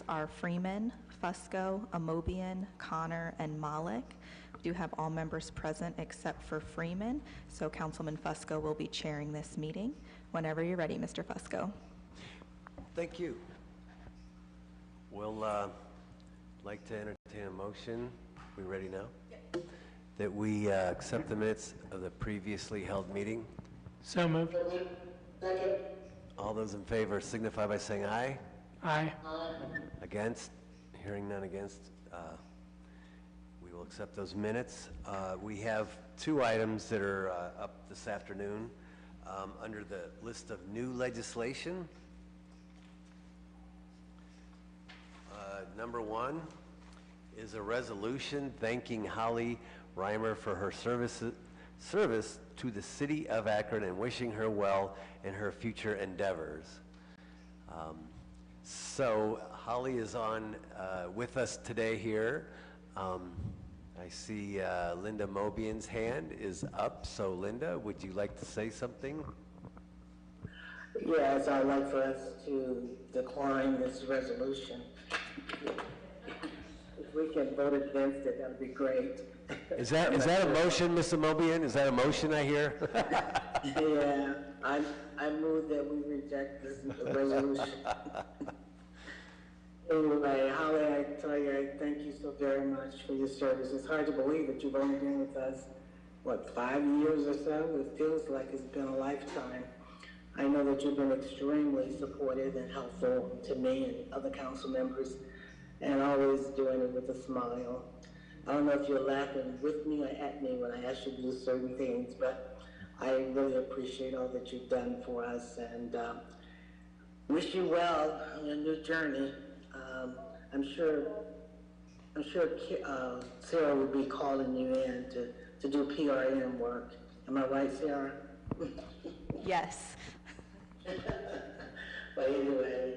are Freeman, Fusco, Amobian, Connor, and Malik. We do have all members present except for Freeman, so Councilman Fusco will be chairing this meeting. Whenever you're ready, Mr. Fusco. Thank you. We'll like to entertain a motion. We ready now? Yep. That we accept the minutes of the previously held meeting. So moved. Second. All those in favor signify by saying aye. Aye. Against? Hearing none against. We will accept those minutes. We have two items that are up this afternoon under the list of new legislation. Number one is a resolution thanking Holly Reimer for her service to the city of Akron and wishing her well in her future endeavors. So Holly is on with us today here. I see Linda Mobian's hand is up. So Linda, would you like to say something? Yes, I'd like for us to decline this resolution. If we can vote against it, that would be great. Is that a motion, Mr. Mobian? Is that a motion I hear? Yeah, I move that we reject this resolution. Anyway, Holly, I tell you, I thank you so very much for your service. It's hard to believe that you've only been with us, what, 5 years or so? It feels like it's been a lifetime. I know that you've been extremely supportive and helpful to me and other council members, and always doing it with a smile. I don't know if you're laughing with me or at me when I ask you to do certain things, but I really appreciate all that you've done for us, and wish you well on your new journey. I'm sure Sarah will be calling you in to do PRM work. Am I right, Sarah? Yes. But anyway,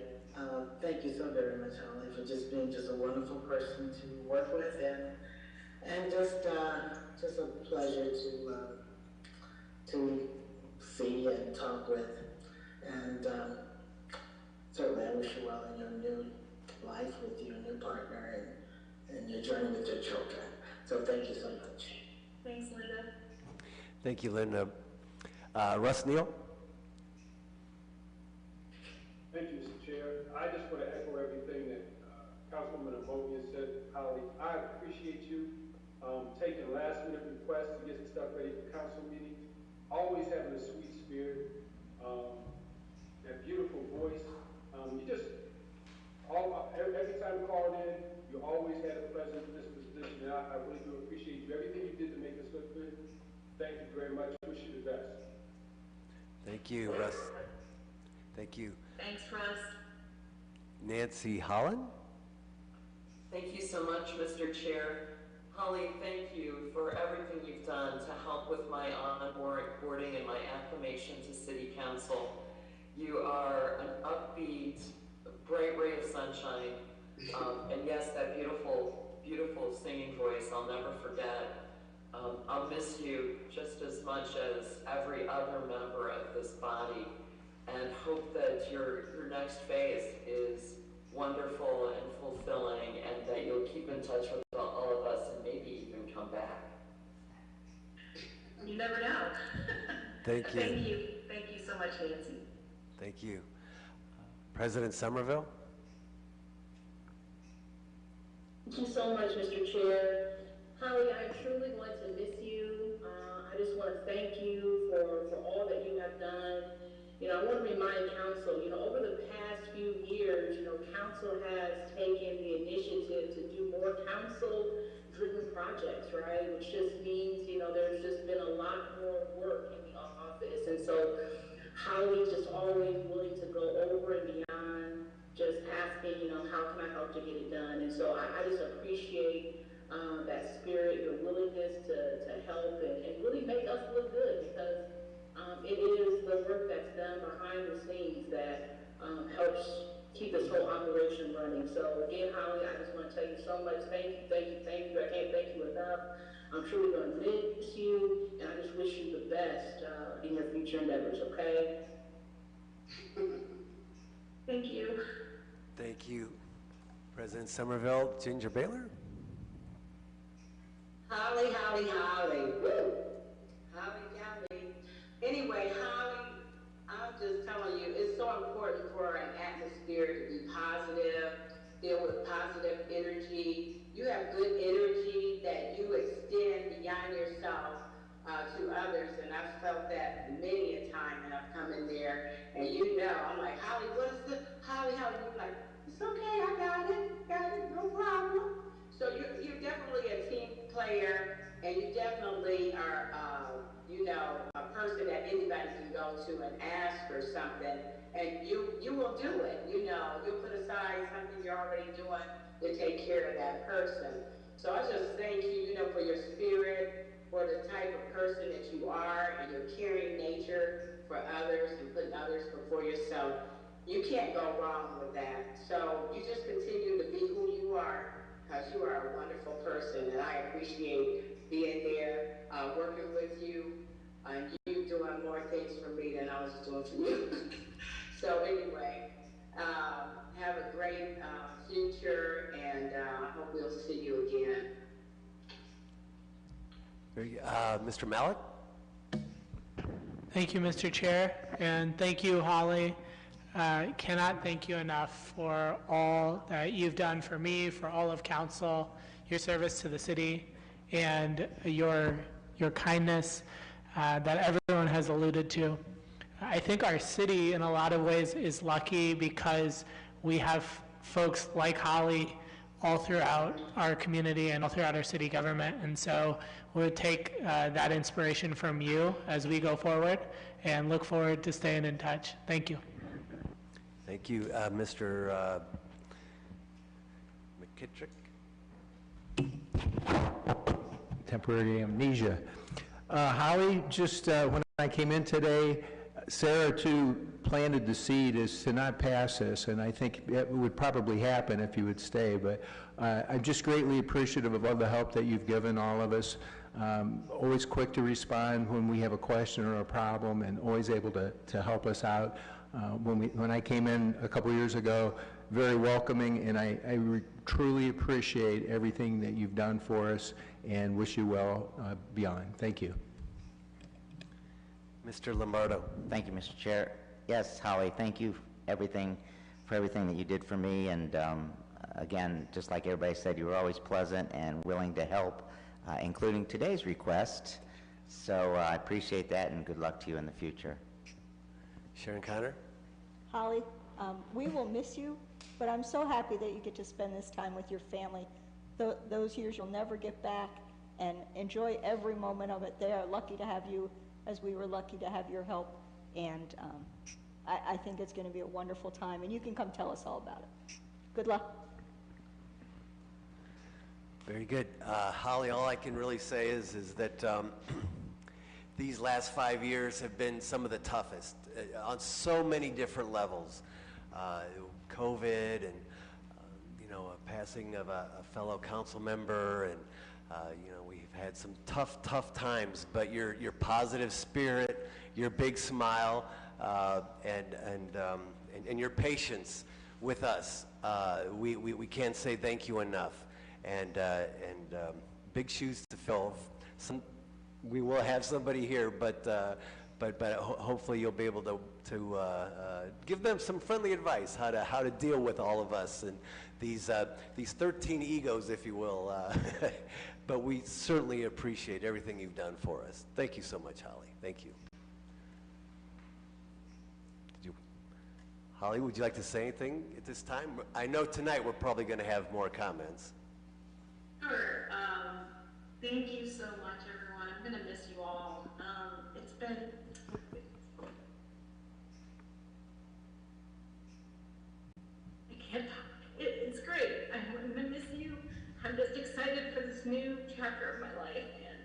thank you so very much, Holly, for just being just a wonderful person to work with, and just a pleasure to see and talk with. And certainly, I wish you well in your new life with your new partner and your journey with your children. So thank you so much. Thanks, Linda. Thank you, Linda. Russ Neal? Thank you, Mr. Chair. I just want to echo everything that Councilwoman Amobian said. Holly, I appreciate you taking last-minute requests to get stuff ready for council meetings, always having a sweet spirit, that beautiful voice. You just, every time you called in, you always had a pleasant disposition, and I really do appreciate you. Everything you did to make us look good, thank you very much. Wish you the best. Thank you, Russ. Thank you. Thanks, Russ. Nancy Holland? Thank you so much, Mr. Chair. Holly, thank you for everything you've done to help with my onboarding and my acclimation to City Council. You are an upbeat, bright ray of sunshine, and yes, that beautiful, beautiful singing voice I'll never forget. I'll miss you just as much as every other member of this body, and hope that your next phase is wonderful and fulfilling, and that you'll keep in touch with all of us and maybe even come back. You never know. Thank you. Thank you. Thank you so much, Nancy. Thank you. President Somerville? Thank you so much, Mr. Chair. Holly, I'm truly going to miss you. I just want to thank you for all that you have done. You know, I want to remind council, over the past few years, council has taken the initiative to do more council-driven projects, right? Which just means, there's just been a lot more work in the office. And so Holly's just always willing to go over and beyond just asking, how can I help to get it done? And so I just appreciate that spirit, your willingness to help and really make us look good, because it is the work that's done behind the scenes that helps keep this whole operation running. So again, Holly, I just want to tell you so much. Thank you. I can't thank you enough. I'm truly going to miss you, and I just wish you the best in your future endeavors, okay? Thank you. Thank you. President Somerville, Ginger Baylor. Holly, Holly, Holly. Woo! Holly, Holly. Anyway, Holly, I'm just telling you, it's so important for an atmosphere to be positive, filled with positive energy. You have good energy that you extend beyond yourself to others, and I've felt that many a time when I've come in there, and I'm like, Holly, what is this? Holly, you're like, it's okay, I got it, no problem. So you're definitely a team player, and you definitely are, a person that anybody can go to and ask for something, and you will do it. You'll put aside something you're already doing to take care of that person. So I just thank you, for your spirit, for the type of person that you are, and your caring nature for others and putting others before yourself. You can't go wrong with that. So you just continue to be who you are, because you are a wonderful person, and I appreciate being there, working with you, and you doing more things for me than I was doing for you. So anyway, have a great future, and I hope we'll see you again. Mr. Malik? Thank you, Mr. Chair, and thank you, Holly. Cannot thank you enough for all that you've done for me, for all of council, your service to the city, and your kindness that everyone has alluded to. I think our city, in a lot of ways, is lucky because we have folks like Holly all throughout our community and all throughout our city government. And so we'll take that inspiration from you as we go forward and look forward to staying in touch. Thank you. Thank you, Mr. McKittrick. Temporary amnesia. Holly, just when I came in today, Sarah too planted the seed as to not pass this, and I think it would probably happen if you would stay, but I'm just greatly appreciative of all the help that you've given all of us. Always quick to respond when we have a question or a problem, and always able to help us out. When I came in a couple years ago, very welcoming, and I truly appreciate everything that you've done for us, and wish you well beyond. Thank you. Mr. Lombardo. Thank you, Mr. Chair. Yes, Holly, thank you for everything that you did for me, and again, just like everybody said, you were always pleasant and willing to help, including today's request. So I appreciate that, and good luck to you in the future. Sharon Connor. Holly, we will miss you, but I'm so happy that you get to spend this time with your family. Those years you'll never get back, and enjoy every moment of it. They are lucky to have you, as we were lucky to have your help, and I think it's going to be a wonderful time, and you can come tell us all about it. Good luck. Very good. Holly, all I can really say is that these last 5 years have been some of the toughest on so many different levels. COVID and, a passing of a fellow council member, and, we've had some tough times, but your positive spirit, your big smile, and your patience with us, we can't say thank you enough. And big shoes to fill. We will have somebody here, but hopefully you'll be able to give them some friendly advice how to deal with all of us and these 13 egos, if you will. But we certainly appreciate everything you've done for us. Thank you so much, Holly. Thank you. Holly, would you like to say anything at this time? I know tonight we're probably going to have more comments. Sure. Thank you so much, everyone. I'm going to miss you all. It's been... I can't talk. It's great. I'm going to miss you. I'm just excited for this new chapter of my life. And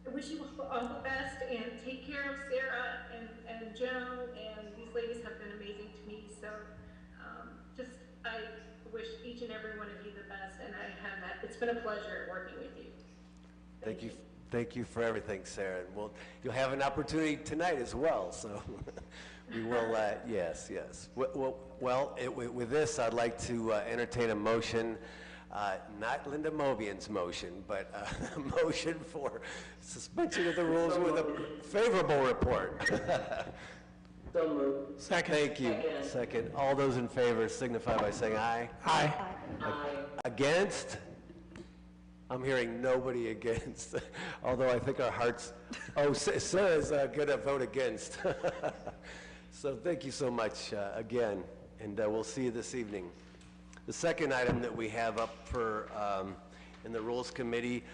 I wish you all the best, and take care of Sarah and Joe. And these ladies have been amazing to me. So I wish each and every one of you the best, and it's been a pleasure working with you. Thank you for everything, Sarah. And you'll have an opportunity tonight as well, so we will, yes. With this, I'd like to entertain a motion, not Linda Mobian's motion, but a motion for suspension of the rules with a favorable report. So moved. Second. Thank you. Second. All those in favor signify by saying aye. Aye. Aye. Against? I'm hearing nobody against, although I think our hearts, Sarah's going to vote against. So thank you so much again, and we'll see you this evening. The second item that we have up for in the Rules Committee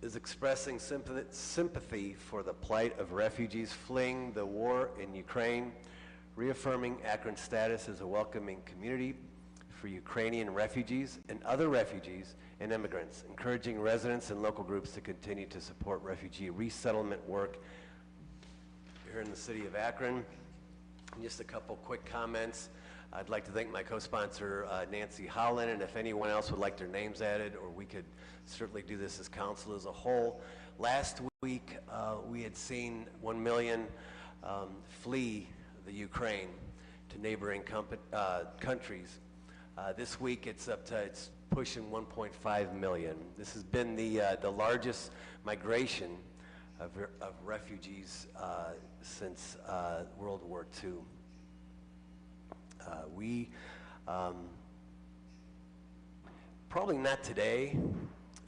is expressing sympathy for the plight of refugees fleeing the war in Ukraine, reaffirming Akron's status as a welcoming community for Ukrainian refugees and other refugees and immigrants, encouraging residents and local groups to continue to support refugee resettlement work here in the city of Akron. And just a couple quick comments. I'd like to thank my co-sponsor, Nancy Holland, and if anyone else would like their names added, or we could certainly do this as council as a whole. Last week, we had seen 1 million flee the Ukraine to neighboring countries. This week, it's pushing 1.5 million. This has been the largest migration of refugees since World War II. We probably not today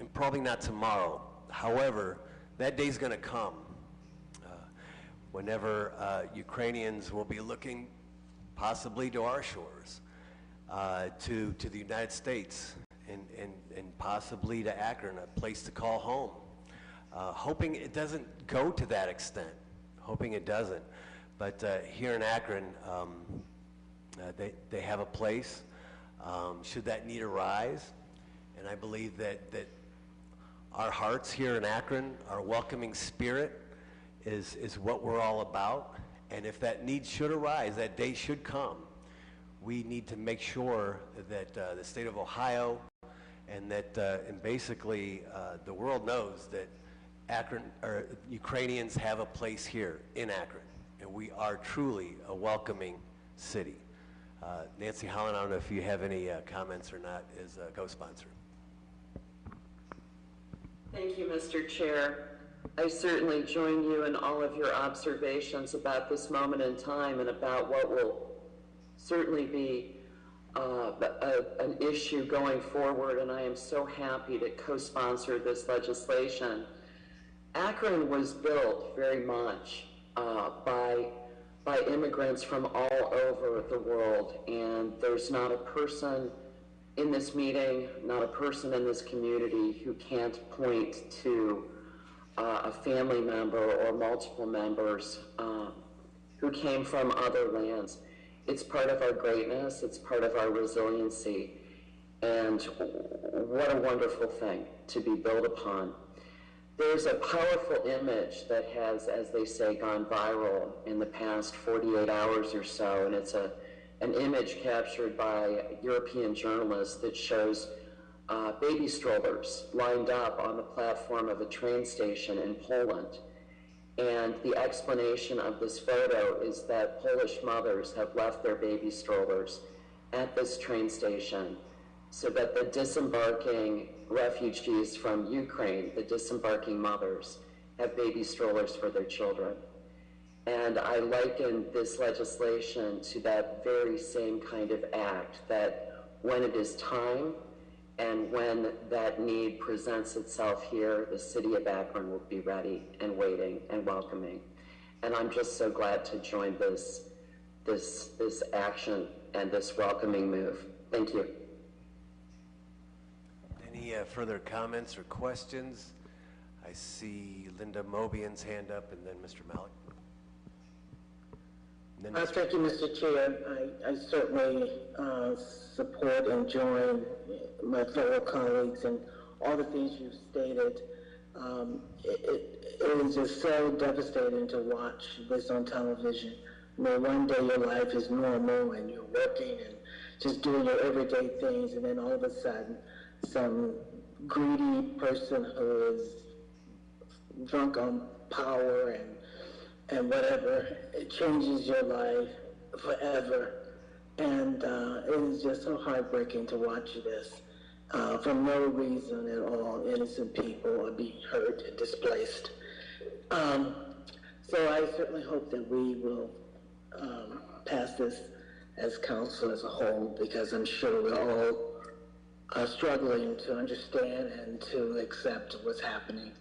and probably not tomorrow. However, that day's going to come whenever Ukrainians will be looking possibly to our shores, to the United States, and possibly to Akron, a place to call home. Hoping it doesn't go to that extent, hoping it doesn't. But here in Akron, they have a place, should that need arise. And I believe that our hearts here in Akron, our welcoming spirit is what we're all about. And if that need should arise, that day should come, we need to make sure that the state of Ohio and that and basically the world knows that Akron, or Ukrainians have a place here in Akron, and we are truly a welcoming city. Nancy Holland, I don't know if you have any comments or not as a co-sponsor. Thank you, Mr. Chair. I certainly join you in all of your observations about this moment in time and about what will certainly be an issue going forward, and I am so happy to co-sponsor this legislation. Akron was built very much by immigrants from all over the world, and there's not a person in this meeting, not a person in this community who can't point to a family member or multiple members who came from other lands. It's part of our greatness, it's part of our resiliency, and what a wonderful thing to be built upon. There's a powerful image that has, as they say, gone viral in the past 48 hours or so, and it's an image captured by European journalists that shows baby strollers lined up on the platform of a train station in Poland. And the explanation of this photo is that Polish mothers have left their baby strollers at this train station so that the disembarking refugees from Ukraine, the disembarking mothers, have baby strollers for their children. And I liken this legislation to that very same kind of act, that when it is time and when that need presents itself here, the city of Akron will be ready and waiting and welcoming. And I'm just so glad to join this action and this welcoming move. Thank you. Any further comments or questions? I see Linda Mobian's hand up, and then Mr. Malik. Thank you, Mr. Chair. I certainly support and join my fellow colleagues and all the things you've stated. It is just so devastating to watch this on television. You know, one day your life is normal and you're working and just doing your everyday things, and then all of a sudden, some greedy person who is drunk on power and whatever, it changes your life forever. And it is just so heartbreaking to watch this. For no reason at all, innocent people are being hurt and displaced. So I certainly hope that we will pass this as council as a whole, because I'm sure we're all struggling to understand and to accept what's happening.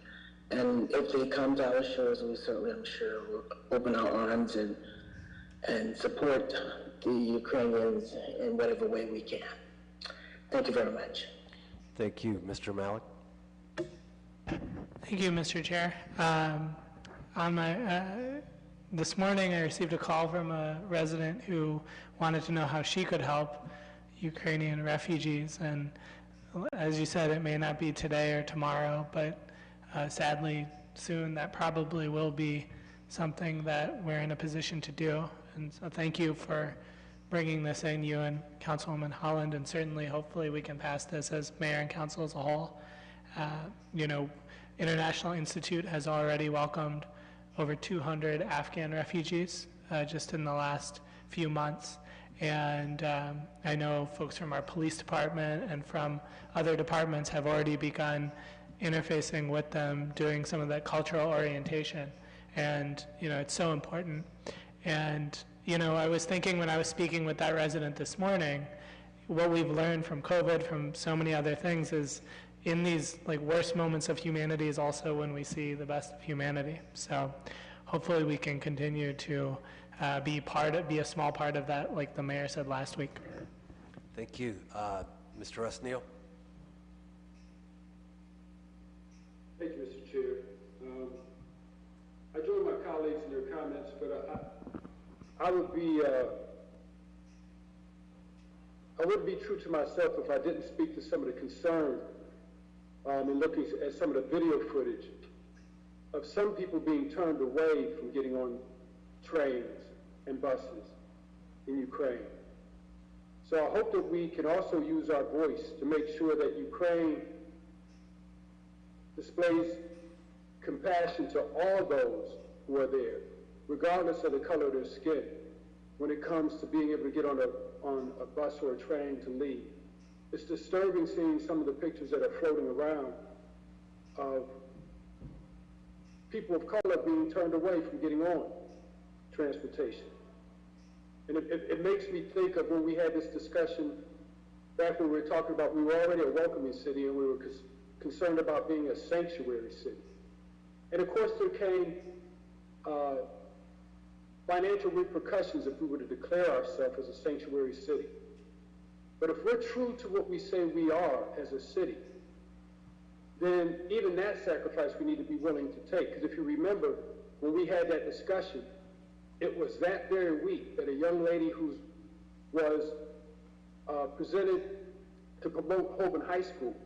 And if they come to our shores, we certainly, I'm sure, will open our arms and support the Ukrainians in whatever way we can. Thank you very much. Thank you. Mr. Malik? Thank you, Mr. Chair. This morning I received a call from a resident who wanted to know how she could help Ukrainian refugees, and as you said, it may not be today or tomorrow, but sadly soon that probably will be something that we're in a position to do. And so thank you for bringing this in, you and Councilwoman Holland, and certainly hopefully we can pass this as mayor and council as a whole. International Institute has already welcomed over 200 Afghan refugees just in the last few months. And I know folks from our police department and from other departments have already begun interfacing with them, doing some of that cultural orientation. And, it's so important. And, I was thinking when I was speaking with that resident this morning, what we've learned from COVID, from so many other things, is in these worst moments of humanity is also when we see the best of humanity. So hopefully we can continue to be a small part of that, like the mayor said last week. Thank you. Mr. Russ Neal? Thank you, Mr. Chair. I join my colleagues in their comments, but I wouldn't be true to myself if I didn't speak to some of the concern in looking at some of the video footage of some people being turned away from getting on trains and buses in Ukraine. So I hope that we can also use our voice to make sure that Ukraine displays compassion to all those who are there, regardless of the color of their skin, when it comes to being able to get on a bus or a train to leave. It's disturbing seeing some of the pictures that are floating around of people of color being turned away from getting on transportation. And it makes me think of when we had this discussion back when we were talking about, we were already a welcoming city and we were concerned about being a sanctuary city. And of course there came financial repercussions if we were to declare ourselves as a sanctuary city. But if we're true to what we say we are as a city, then even that sacrifice we need to be willing to take. Because if you remember, when we had that discussion, it was that very week that a young lady who was presented to promote Hoban High School,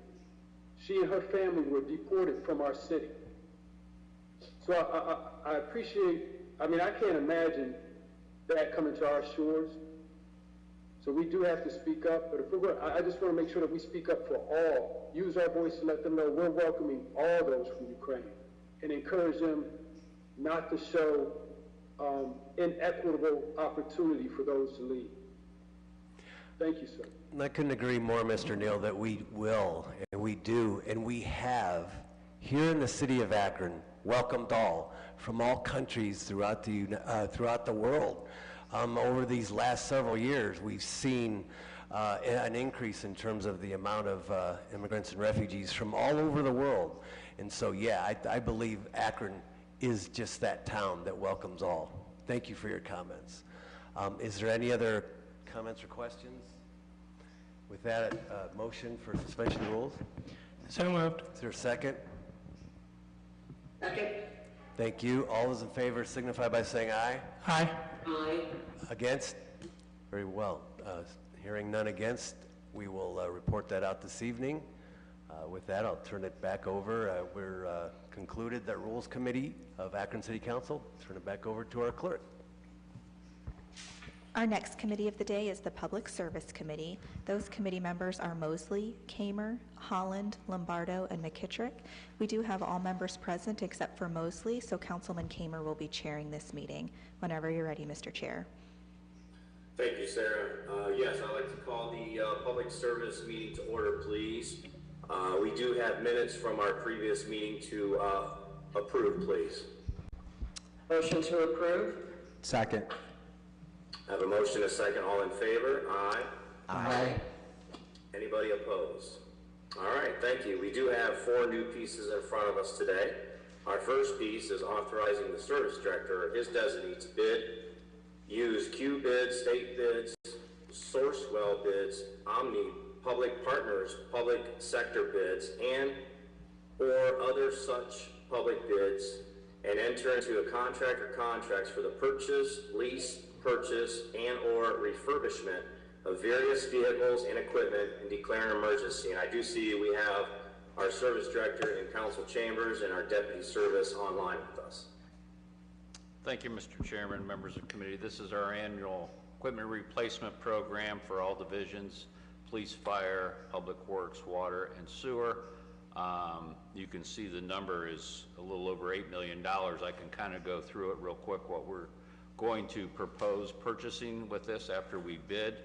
she and her family were deported from our city. So I appreciate, I can't imagine that coming to our shores. So we do have to speak up, but I just want to make sure that we speak up for all, use our voice to let them know we're welcoming all those from Ukraine and encourage them not to show inequitable opportunity for those to leave. Thank you, sir. I couldn't agree more, Mr. Neal, that we will, and we do, and we have, here in the city of Akron, welcomed all from all countries throughout the world. Over these last several years, we've seen an increase in terms of the amount of immigrants and refugees from all over the world. And so, yeah, I believe Akron is just that town that welcomes all. Thank you for your comments. Is there any other comments or questions? With that, motion for suspension of rules? So moved. Is there a second? Second. Thank you. All those in favor signify by saying aye. Aye. Aye. Against? Very well. Hearing none against, we will report that out this evening. With that, I'll turn it back over. We're concluded that Rules Committee of Akron City Council. Turn it back over to our clerk. Our next committee of the day is the Public Service Committee. Those committee members are Mosley, Kamer, Holland, Lombardo, and McKittrick. We do have all members present except for Mosley, so Councilman Kamer will be chairing this meeting. Whenever you're ready, Mr. Chair. Thank you, Sarah. Yes, I'd like to call the Public Service meeting to order, please. We do have minutes from our previous meeting to approve, please. Motion to approve? Second. I have a motion and a second. All in favor? Aye. Aye. Anybody opposed? All right, thank you. We do have 4 new pieces in front of us today. Our first piece is authorizing the service director or his designee to bid, use Q bids, state bids, Sourcewell bids, Omni, public partners, public sector bids, and or other such public bids, and enter into a contract or contracts for the purchase, lease, purchase, and or refurbishment of various vehicles and equipment and declare an emergency. And I do see we have our service director in council chambers and our deputy service online with us. Thank you, Mr. Chairman, members of the committee. This is our annual equipment replacement program for all divisions, police, fire, public works, water, and sewer. You can see the number is a little over $8 million. I can kind of go through it real quick, what we're going to propose purchasing with this after we bid,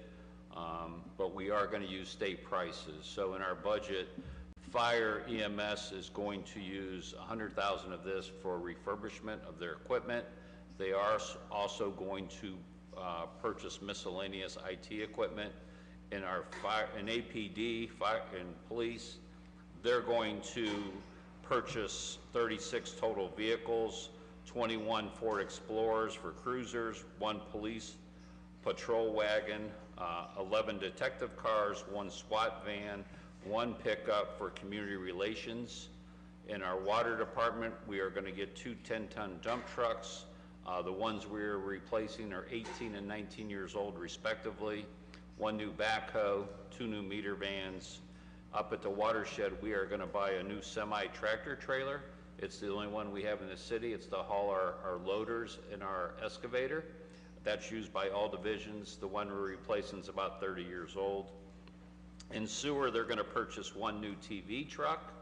but we are going to use state prices. So in our budget, fire EMS is going to use $100,000 of this for refurbishment of their equipment. They are also going to purchase miscellaneous IT equipment. In our fire, in APD, fire, and police, they're going to purchase 36 total vehicles, 21 Ford Explorers for cruisers, 1 police patrol wagon, 11 detective cars, 1 SWAT van, 1 pickup for community relations. In our water department, we are going to get 2 10-ton dump trucks. The ones we're replacing are 18 and 19 years old respectively. 1 new backhoe, 2 new meter vans. Up at the watershed, we are going to buy a new semi-tractor trailer. It's the only one we have in the city. It's to haul our loaders and our excavator. That's used by all divisions. The one we're replacing is about 30 years old. In sewer, they're going to purchase 1 new TV truck.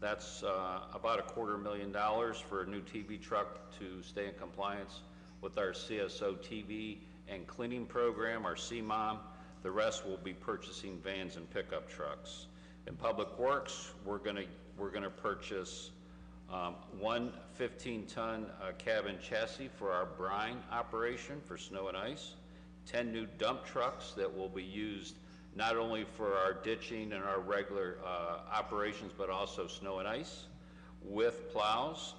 That's about $250,000 for a new TV truck to stay in compliance with our CSO TV and cleaning program, our CMOM. The rest will be purchasing vans and pickup trucks. In public works, we're going to purchase 1 15-ton cabin chassis for our brine operation for snow and ice, 10 new dump trucks that will be used not only for our ditching and our regular operations, but also snow and ice, with plows,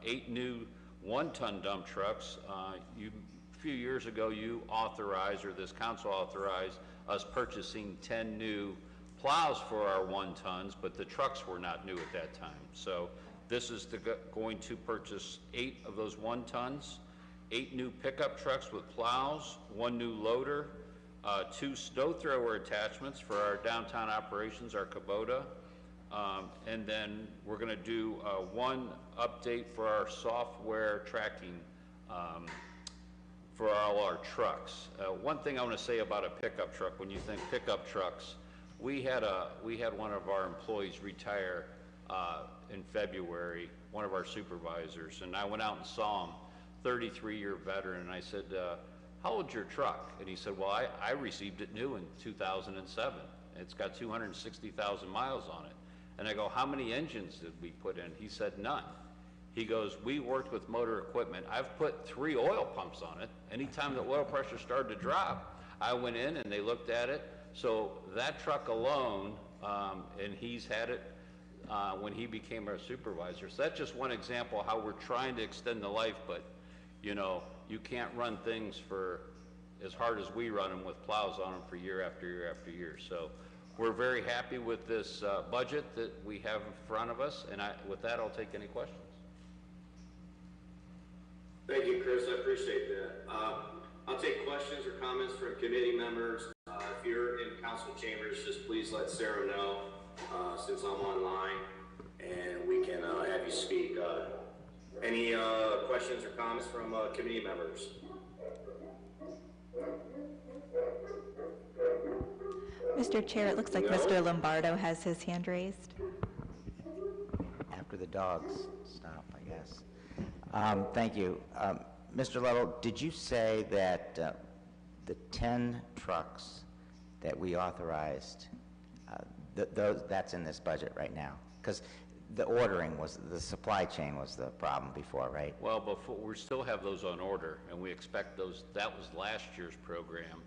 8 new 1-ton dump trucks. A few years ago, you authorized, or this council authorized, us purchasing 10 new plows for our 1-tons, but the trucks were not new at that time. So this is going to purchase 8 of those 1-tons, 8 new pickup trucks with plows, 1 new loader, 2 snow thrower attachments for our downtown operations, our Kubota, and then we're going to do 1 update for our software tracking for all our trucks. One thing I want to say about a pickup truck, when you think pickup trucks, we had one of our employees retire in February, one of our supervisors, and I went out and saw him, 33-year veteran, and I said, how old's your truck? And he said, well, I received it new in 2007. It's got 260,000 miles on it. And I go, how many engines did we put in? He said, none. He goes, we worked with motor equipment. I've put 3 oil pumps on it. Anytime the oil pressure started to drop, I went in and they looked at it. So that truck alone, and he's had it when he became our supervisor. So that's just one example of how we're trying to extend the life, but you know, you can't run things for as hard as we run them with plows on them for year after year after year. So we're very happy with this budget that we have in front of us, and with that, I'll take any questions. Thank you, Chris. I appreciate that. I'll take questions or comments from committee members. If you're in council chambers, just please let Sarah know since I'm online, and we can have you speak. Any questions or comments from committee members? Mr. Chair, it looks like Mr. Lombardo has his hand raised. After the dogs stop, I guess. Thank you. Mr. Little, did you say that the 10 trucks that we authorized, that's in this budget right now? Because the ordering was, the supply chain was the problem before, right? Well, before, we still have those on order, and we expect those, that was last year's program,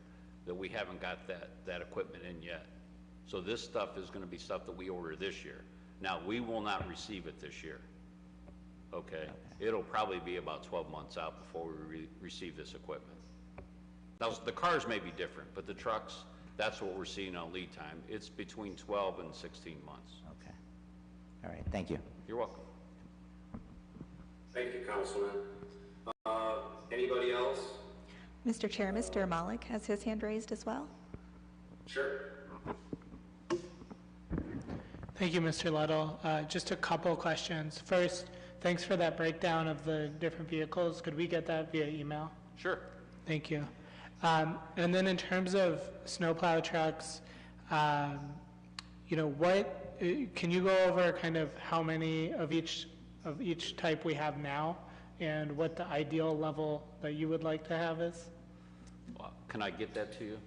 that we haven't got that equipment in yet. So this stuff is gonna be stuff that we order this year. Now, we will not receive it this year, okay? It'll probably be about 12 months out before we receive this equipment. Now, the cars may be different, but the trucks, that's what we're seeing on lead time. It's between 12 and 16 months. Okay. All right, thank you. You're welcome. Thank you, Councilman. Anybody else? Mr. Chair, Mr. Malik has his hand raised as well. Sure. Thank you, Mr. Little. Just a couple questions. First, thanks for that breakdown of the different vehicles. Could we get that via email? Sure. Thank you. And then in terms of snowplow trucks, you know, what can you go over kind of how many of each type we have now, and what the ideal level that you would like to have is? Can I get that to you?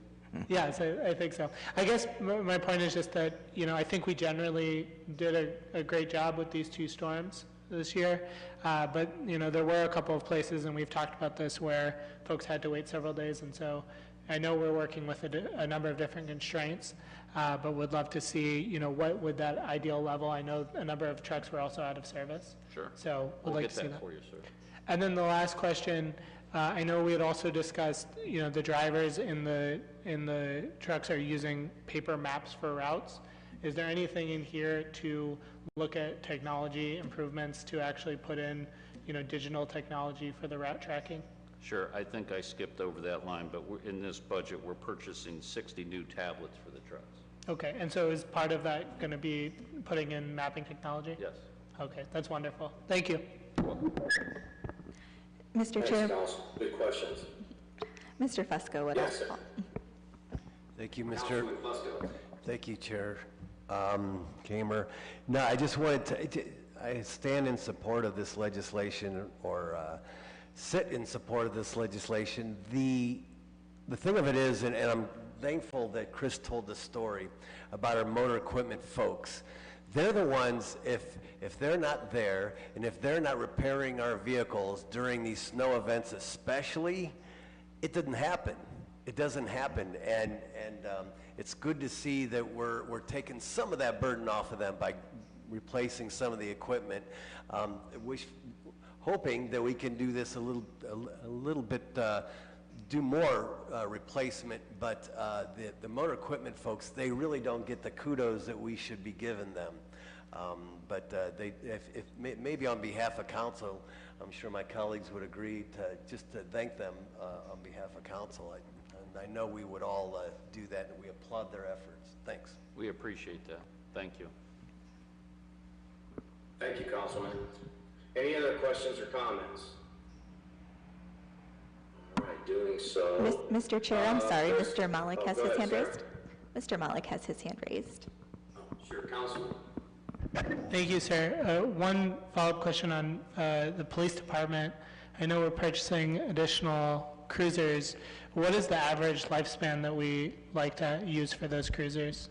Yes, I think so. I guess my point is just that, you know, I think we generally did a great job with these 2 storms this year, but, you know, there were a couple of places, and we've talked about this, where folks had to wait several days, and so I know we're working with a number of different constraints, but would love to see, you know, what would that ideal level. I know a number of trucks were also out of service. Sure. So would We'll like get to see that. for you, sir. And then the last question, I know we had also discussed, you know, the drivers in the trucks are using paper maps for routes. Is there anything in here to look at technology improvements to actually put in, you know, digital technology for the route tracking? Sure. I think I skipped over that line, but in this budget, we're purchasing 60 new tablets for the trucks. Okay, and so is part of that going to be putting in mapping technology? Yes. Okay, that's wonderful. Thank you. Mr. Chair. Thanks, Council. Good questions. Mr. Fusco would Yes, also. Thank you, Mr. Councilman Fusco. Thank you, Chair Kamer. No, I just wanted to, I stand in support of this legislation, or sit in support of this legislation. The thing of it is, and I'm thankful that Chris told the story about our motor equipment folks. They're the ones, if they're not there, and if they're not repairing our vehicles during these snow events especially, it doesn't happen. It doesn't happen, and it's good to see that we're taking some of that burden off of them by replacing some of the equipment. Hoping that we can do this a little bit, do more replacement, but the motor equipment folks, they really don't get the kudos that we should be giving them. Maybe on behalf of council, I'm sure my colleagues would agree to thank them on behalf of council. And I know we would all do that, and we applaud their efforts. Thanks. We appreciate that. Thank you. Thank you, Councilman. Any other questions or comments? All right, doing so. Mr. Chair, I'm sorry, first- Mr. Malik has go his ahead, hand sir. raised. Mr. Malik has his hand raised. Sure, Councilman. Thank you, sir. One follow-up question on the police department. I know we're purchasing additional cruisers. What is the average lifespan that we like to use for those cruisers?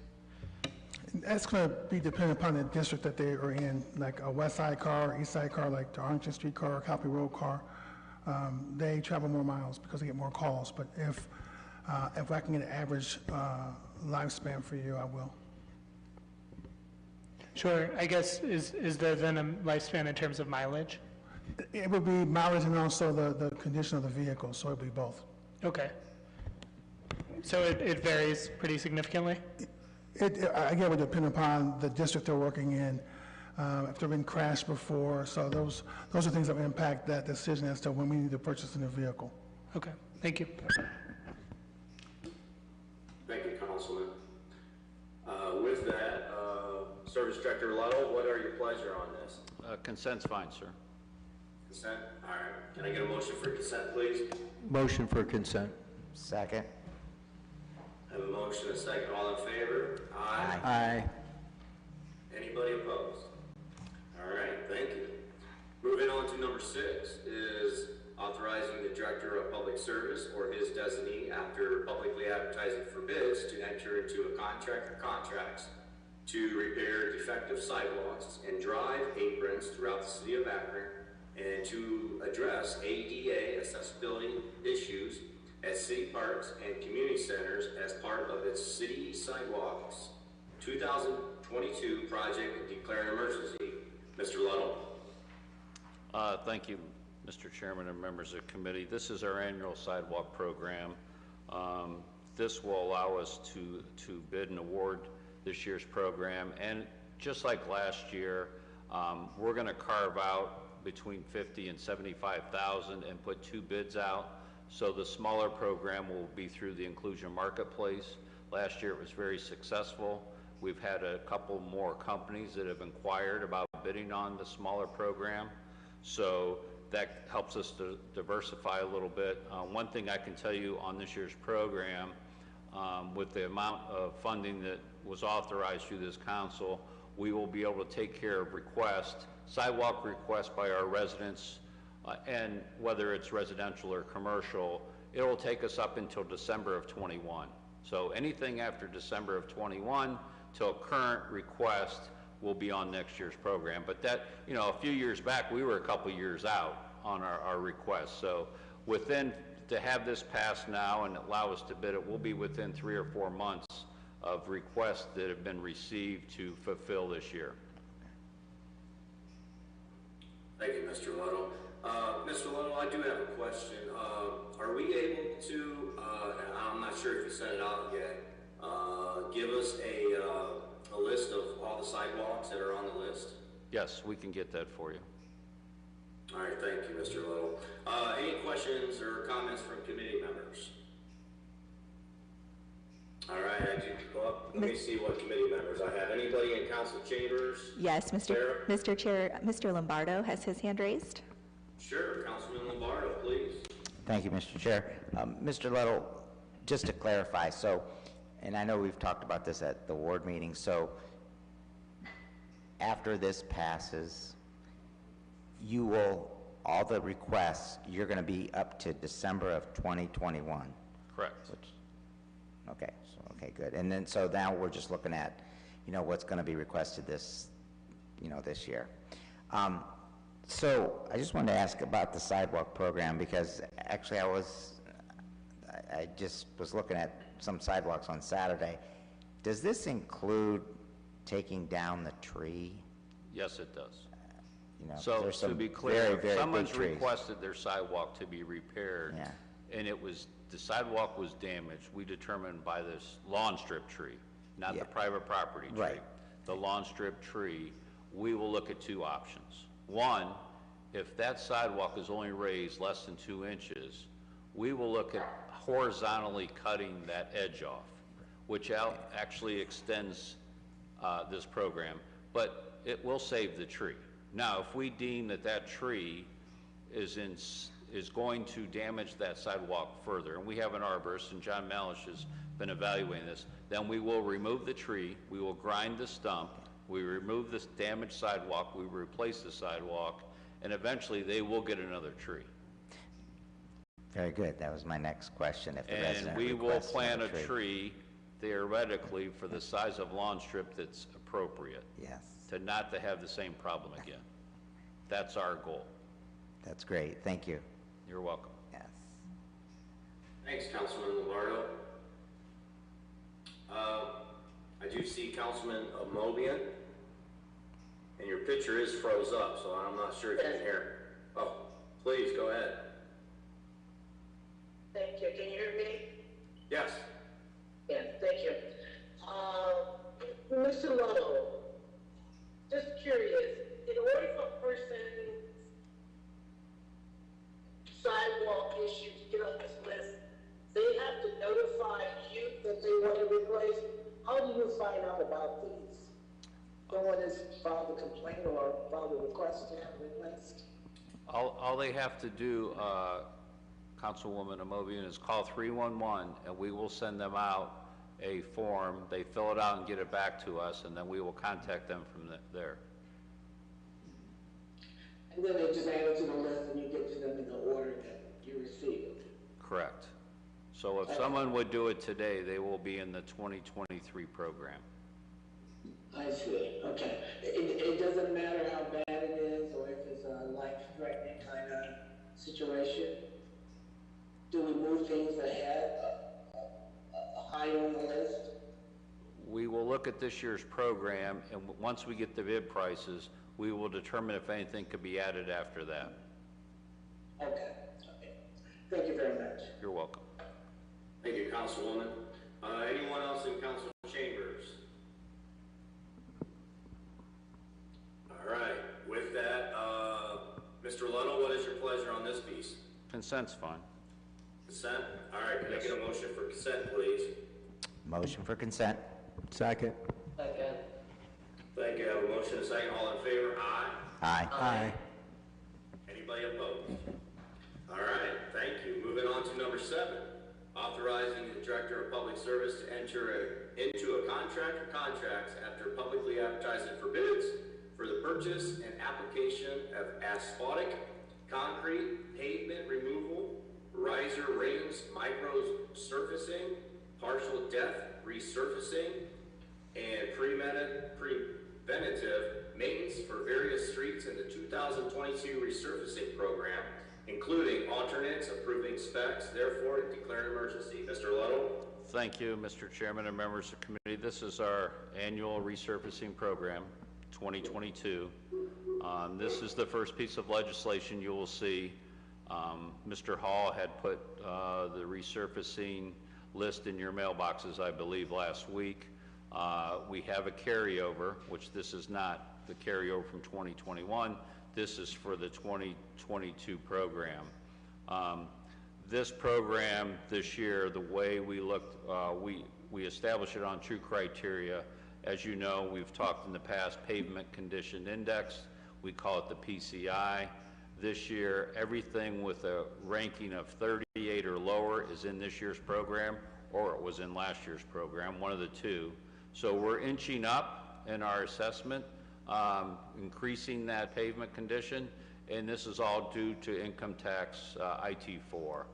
That's going to be dependent upon the district that they are in, like a west side car, east side car, like the Arlington Street car, Copy Road car. They travel more miles because they get more calls. But if I can get an average lifespan for you, I will. Sure. I guess, is there then a lifespan in terms of mileage? It would be mileage and also the condition of the vehicle, so it would be both. Okay. So it varies pretty significantly? Again, it would depend upon the district they're working in, if they've been crashed before. So those are things that will impact that decision as to when we need to purchase a new vehicle. Okay. Thank you. Thank you, Councilman. With that, Service Director Luttle, what are your pleasure on this? Consent's fine, sir. Consent? All right. Can I get a motion for consent, please? Motion for consent. Second. I have a motion and a second. All in favor? Aye. Aye. Anybody opposed? All right, thank you. Moving on to number 6 is authorizing the Director of Public Service or his designee after publicly advertising for bids to enter into a contract or contracts to repair defective sidewalks and drive aprons throughout the city of Akron and to address ADA accessibility issues at city parks and community centers as part of its City Sidewalks 2022 project and declare an emergency. Mr. Ludlow. Thank you, Mr. Chairman and members of the committee. This is our annual sidewalk program. This will allow us to bid and award this year's program. And just like last year, we're going to carve out between 50 and 75,000 and put 2 bids out. So the smaller program will be through the Inclusion Marketplace. Last year it was very successful. We've had a couple more companies that have inquired about bidding on the smaller program. So that helps us to diversify a little bit. One thing I can tell you on this year's program, with the amount of funding that was authorized through this council, we will be able to take care of sidewalk requests by our residents, and whether it's residential or commercial, it will take us up until December of 21. So anything after December of 21 till current request will be on next year's program. But that, a few years back, we were a couple years out on our request. So to have this passed now and allow us to bid it, we'll be within 3 or 4 months of requests that have been received to fulfill this year. Thank you, Mr. Ludlow. Mr. Ludlow, I do have a question. Are we able to, and I'm not sure if you sent it out yet, give us a list of all the sidewalks that are on the list? Yes, we can get that for you. All right, thank you, Mr. Ludlow. Any questions or comments from committee members? All right, let me see what committee members I have. Anybody in council chambers? Yes, Mr. Chair, Mr. Lombardo has his hand raised. Sure, Councilman Lombardo, please. Thank you, Mr. Chair. Mr. Little, just to clarify, and I know we've talked about this at the ward meeting, so after this passes, all the requests, you're going to be up to December of 2021. Correct. Okay, good. And then, so now we're just looking at, what's going to be requested this year. So I just wanted to ask about the sidewalk program, because actually I just was looking at some sidewalks on Saturday. Does this include taking down the tree? Yes, it does. So to be clear, if someone's requested their sidewalk to be repaired, and the sidewalk was damaged, we determined by this lawn strip tree, not the private property tree. Right. The lawn strip tree, we will look at 2 options. One, if that sidewalk is only raised less than 2 inches, we will look at horizontally cutting that edge off, which actually extends this program, but it will save the tree. Now, if we deem that tree is going to damage that sidewalk further, and we have an arborist, and John Malish has been evaluating this, then we will remove the tree, we will grind the stump, we remove this damaged sidewalk, we replace the sidewalk, and eventually they will get another tree. Very good. That was my next question. If the And resident we will requests plant a another tree theoretically for the size of lawn strip that's appropriate. Yes. To not to have the same problem again. That's our goal. That's great. Thank you. You're welcome. Yes. Thanks, Councilman Lombardo. I do see Councilman Mobian, and your picture is froze up, so I'm not sure if you can hear. Oh, please, go ahead. Thank you. Can you hear me? Yes. Yes, thank you. Mr. Ludlow, just curious, in order for a person's sidewalk issue to get on this list, they have to notify you that they want to replace. How do you find out about these? No one has filed a complaint or filed a request to have it replaced? All they have to do, Councilwoman Amobian, is call 311, and we will send them out a form. They fill it out and get it back to us, and then we will contact them from there. And then they just add it to the list and you get to them in the order that you receive it. Correct. So if someone would do it today, they will be in the 2023 program. I see, okay. It doesn't matter how bad it is or if it's a life-threatening kind of situation? Do we move things ahead, higher on the list? We will look at this year's program, and once we get the bid prices, we will determine if anything could be added after that. Okay. Thank you very much. You're welcome. Thank you, Councilwoman. Anyone else in council chambers? All right, with that, Mr. Luddle, what is your pleasure on this piece? Consent's fine. Consent? All right, can I get a motion for consent, please? Motion for consent. Second. Second. Thank you. I have a motion and a second. All in favor? Aye. Aye. Aye. Anybody opposed? All right, thank you. Moving on to number 7, authorizing the Director of Public Service to enter into a contract or contracts after publicly advertising for bids for the purchase and application of asphaltic, concrete, pavement removal, riser rings, micro surfacing, partial depth resurfacing, and preventative maintenance for various streets in the 2022 resurfacing program, including alternates, approving specs, therefore declare an emergency. Mr. Luddle? Thank you, Mr. Chairman and members of the committee. This is our annual resurfacing program, 2022. This is the first piece of legislation you will see. Mr. Hall had put the resurfacing list in your mailboxes, I believe, last week. We have a carryover, which this is not the carryover from 2021. This is for the 2022 program. This program this year, the way we looked, we established it on 2 criteria. As you know, we've talked in the past, pavement condition index. We call it the PCI. This year, everything with a ranking of 38 or lower is in this year's program, or it was in last year's program, one of the two. So we're inching up in our assessment, increasing that pavement condition, and this is all due to income tax IT4.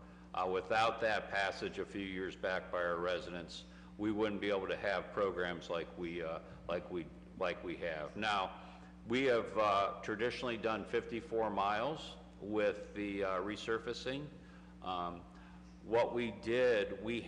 Without that passage a few years back by our residents, we wouldn't be able to have programs like we have. Now, we have traditionally done 54 miles with the resurfacing. What we did, we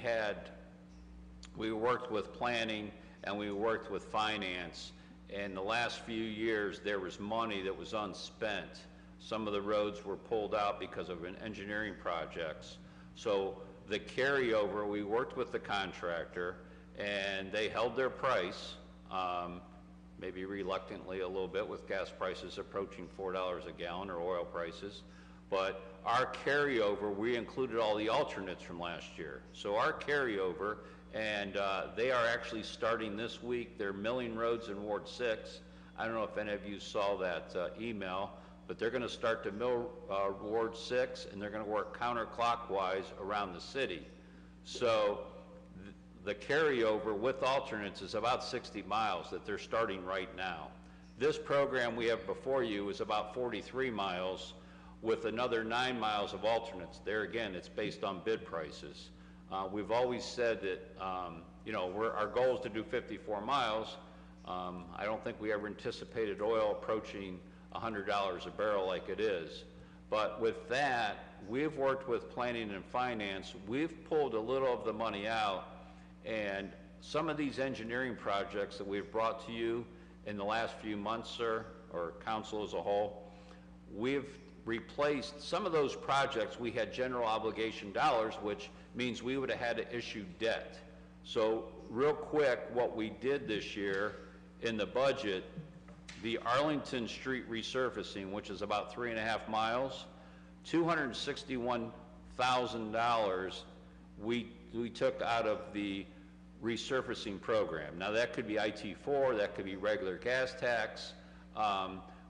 worked with planning and we worked with finance. In the last few years, there was money that was unspent. Some of the roads were pulled out because of engineering projects. So the carryover, we worked with the contractor and they held their price, maybe reluctantly a little bit with gas prices approaching $4 a gallon or oil prices. But our carryover, we included all the alternates from last year. So our carryover, and they are actually starting this week. They're milling roads in Ward 6. I don't know if any of you saw that email, but they're going to start to mill Ward 6, and they're going to work counterclockwise around the city. So the carryover with alternates is about 60 miles that they're starting right now. This program we have before you is about 43 miles with another 9 miles of alternates. There again, it's based on bid prices. We've always said that, our goal is to do 54 miles. I don't think we ever anticipated oil approaching $100 a barrel like it is. But with that, we've worked with planning and finance. We've pulled a little of the money out, and some of these engineering projects that we've brought to you in the last few months, sir, or council as a whole, we've replaced some of those projects. We had general obligation dollars, which means we would have had to issue debt. So real quick, what we did this year in the budget, the Arlington Street resurfacing, which is about 3.5 miles, $261,000 we took out of the resurfacing program. Now that could be IT4, that could be regular gas tax.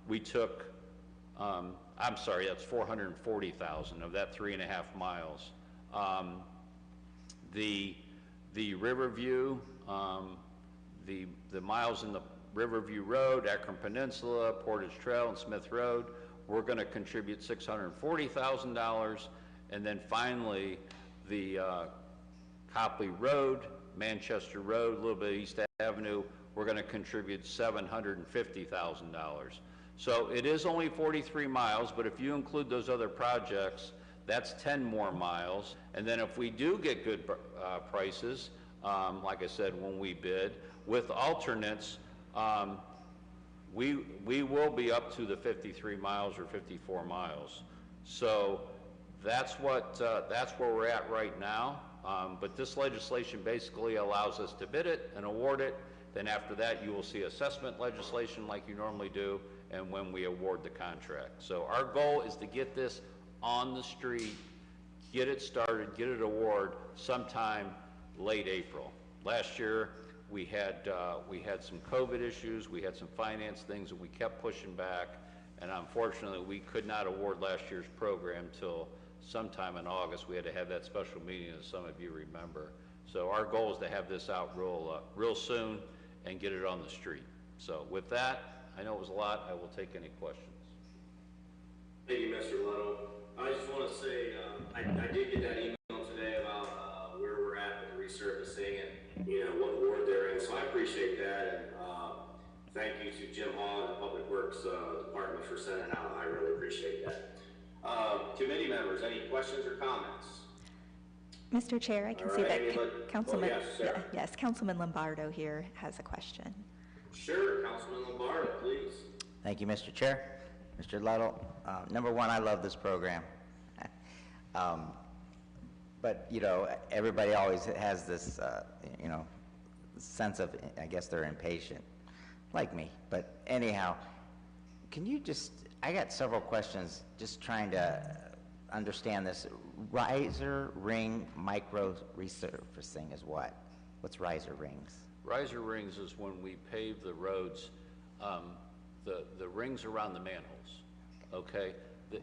We took I'm sorry, that's 440,000 of that 3.5 miles. The Riverview, the miles in the Riverview Road, Akron Peninsula, Portage Trail, and Smith Road, we're going to contribute $640,000. And then finally, the Copley Road, Manchester Road, a little bit of East Avenue, we're going to contribute $750,000. So it is only 43 miles, but if you include those other projects, that's 10 more miles. And then if we do get good prices, like I said, when we bid, with alternates, we will be up to the 53 miles or 54 miles. So that's where we're at right now. But this legislation basically allows us to bid it and award it. Then after that, you will see assessment legislation like you normally do, and when we award the contract. So our goal is to get this on the street, get it started, get it awarded sometime late April. Last year, we had some COVID issues, we had some finance things that we kept pushing back, and unfortunately, we could not award last year's program till sometime in August. We had to have that special meeting, as some of you remember. So our goal is to have this out real soon and get it on the street. So with that, I know it was a lot. I will take any questions. Thank you, Mr. Little. I just want to say, I did get that email today about where we're at with the resurfacing and, what ward they're in. So I appreciate that. And thank you to Jim Hall and the Public Works Department for sending out. I really appreciate that. Committee members, any questions or comments? Mr. Chair, I can see that Councilman, yes, Councilman Lombardo here has a question. Sure, Councilman Lombardo, please. Thank you, Mr. Chair. Mr. Ludlow, number one, I love this program. But, everybody always has this, sense of, I guess they're impatient, like me. But anyhow, can you I got several questions just trying to understand this. Riser ring micro resurfacing is what? What's riser rings? Riser rings is when we pave the roads, the rings around the manholes, okay?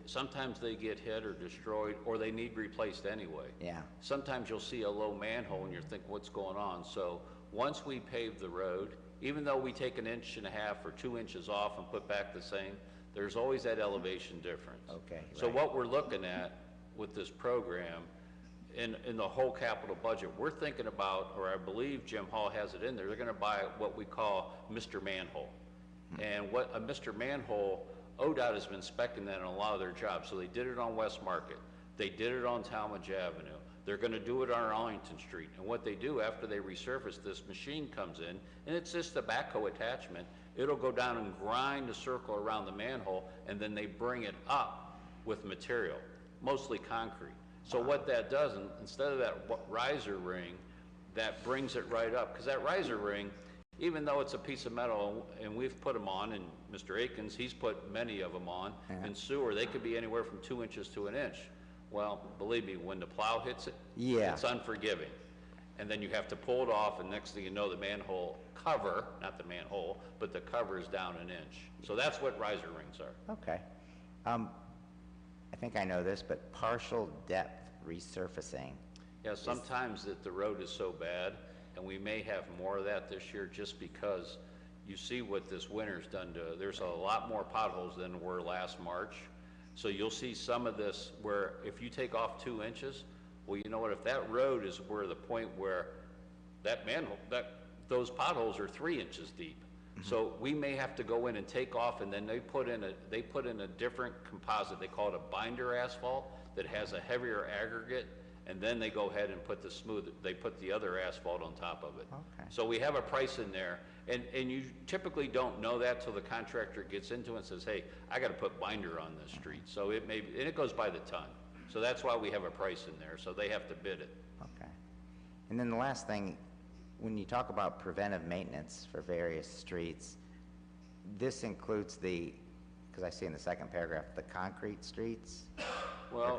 Sometimes they get hit or destroyed, or they need replaced anyway. Yeah. Sometimes you'll see a low manhole and you're thinking, what's going on? So once we pave the road, even though we take 1.5 inches or 2 inches off and put back the same, there's always that elevation difference. Okay. So what we're looking at with this program, in the whole capital budget, we're thinking about, or I believe Jim Hall has it in there, they're going to buy what we call Mr. Manhole. And what a Mr. Manhole, ODOT has been speccing that on a lot of their jobs. So they did it on West Market. They did it on Talmadge Avenue. They're going to do it on Arlington Street. And what they do after they resurface, this machine comes in, and it's just a backhoe attachment. It'll go down and grind a circle around the manhole, and then they bring it up with material, mostly concrete. So what that does, instead of that riser ring, that brings it right up. Because that riser ring, even though it's a piece of metal, and we've put them on, and Mr. Akins, he's put many of them on, in sewer, they could be anywhere from 2 inches to 1 inch. Well, believe me, when the plow hits it, it's unforgiving. And then you have to pull it off, and next thing you know, the manhole cover, not the manhole, but the cover is down 1 inch. So that's what riser rings are. Okay. I think I know this, but partial depth resurfacing. Yeah, sometimes that the road is so bad, and we may have more of that this year just because you see what this winter's done to, there's a lot more potholes than were last March. So you'll see some of this where if you take off 2 inches, well, you know what, if that road is where the point where that manhole, those potholes are 3 inches deep. So we may have to go in and take off, and then they put in a different composite. They call it a binder asphalt that has a heavier aggregate, and then they go ahead and put they put the other asphalt on top of it. Okay. So we have a price in there, and you typically don't know that till the contractor gets into it and says, hey, I got to put binder on this street. So it may, and it goes by the ton. So that's why we have a price in there, so they have to bid it. Okay. And then the last thing, when you talk about preventive maintenance for various streets, this includes because I see in the second paragraph, the concrete streets? Well,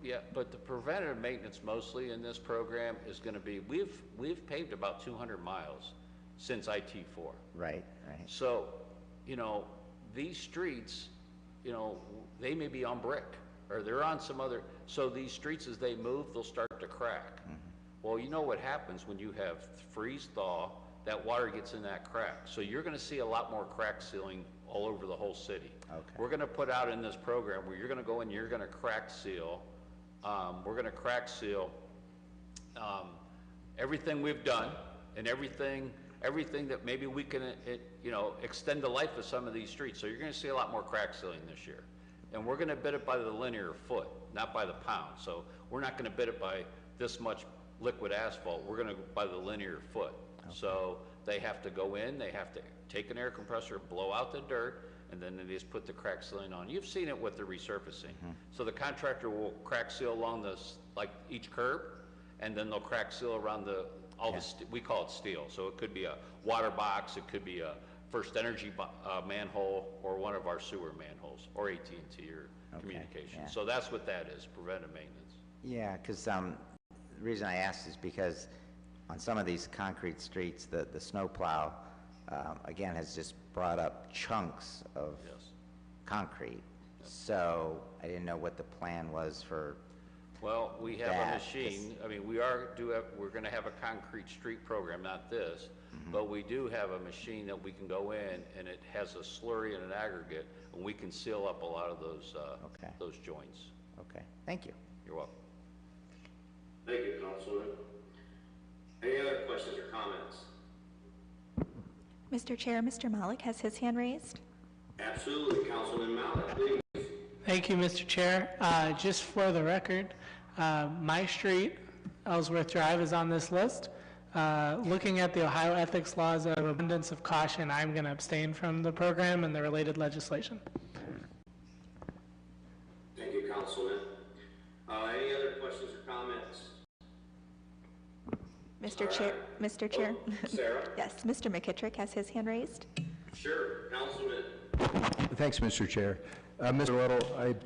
yeah, but the preventative maintenance mostly in this program is going to be, we've paved about 200 miles since IT4. Right, right. So, these streets, you know, they may be on brick, or they're on some other, so these streets, as they move, they'll start to crack. Well, you know what happens when you have freeze thaw, that water gets in that crack. So you're gonna see a lot more crack sealing all over the whole city. Okay. We're gonna put out in this program where you're gonna go in, you're gonna crack seal. We're gonna crack seal everything we've done, and everything that maybe we can, you know, extend the life of some of these streets. So you're gonna see a lot more crack sealing this year. And we're gonna bid it by the linear foot, not by the pound. So we're not gonna bid it by this much liquid asphalt. We're gonna go by the linear foot. Okay. So they have to go in, they have to take an air compressor, blow out the dirt, and then they just put the crack sealing on. You've seen it with the resurfacing. So the contractor will crack seal along this, like each curb, and then they'll crack seal around we call it steel. So it could be a water box, it could be a First Energy manhole, or one of our sewer manholes, or AT&T or communication. Yeah. So that's what that is, preventive maintenance. Yeah, because the reason I asked is because on some of these concrete streets, the snow plow, again, has just brought up chunks of concrete. So I didn't know what the plan was for. Well, we have a machine. I mean, we're going to have a concrete street program, not this, but we do have a machine that we can go in, and it has a slurry and an aggregate, and we can seal up a lot of those joints. Okay, thank you. You're welcome. Thank you, Councilman. Any other questions or comments? Mr. Chair, Mr. Malik has his hand raised. Absolutely, Councilman Malik, please. Thank you, Mr. Chair. Just for the record, my street, Ellsworth Drive, is on this list. Looking at the Ohio ethics laws of abundance of caution, I'm going to abstain from the program and the related legislation. Thank you, Councilman. Any other questions or comments? Mr. Chair. Sarah? Yes, Mr. McKittrick has his hand raised. Sure, Councilman. Thanks, Mr. Chair. Mr. Little,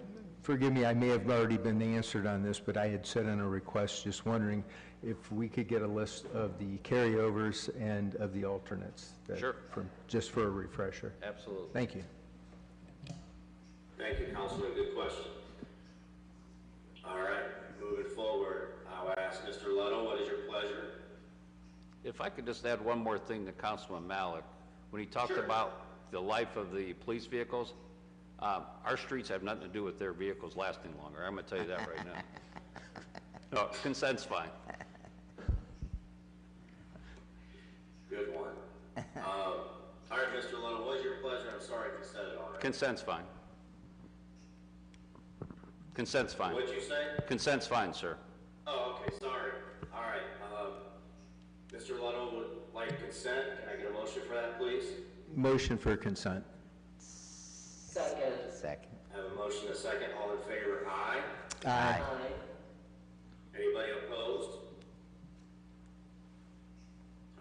forgive me, I may have already been answered on this, but I had said on a request, just wondering if we could get a list of the carryovers and of the alternates. Sure. Just for a refresher. Absolutely. Thank you. Thank you, Councilman. Good question. All right, moving forward, I'll ask Mr. Ludlow, what is your pleasure? If I could just add one more thing to Councilman Malik. When he talked about the life of the police vehicles, our streets have nothing to do with their vehicles lasting longer. I'm going to tell you that right now. No, consent's fine. Good one. All right, Mr. Ludlow, what is your pleasure? I'm sorry if you said it already. Consent's fine. Consent's fine. What'd you say? Consent's fine, sir. Oh, okay, sorry. All right, Mr. Ludlow would like consent. Can I get a motion for that, please? Motion for consent. Second. Second. I have a motion, a second. All in favor, aye. Aye. Anybody opposed?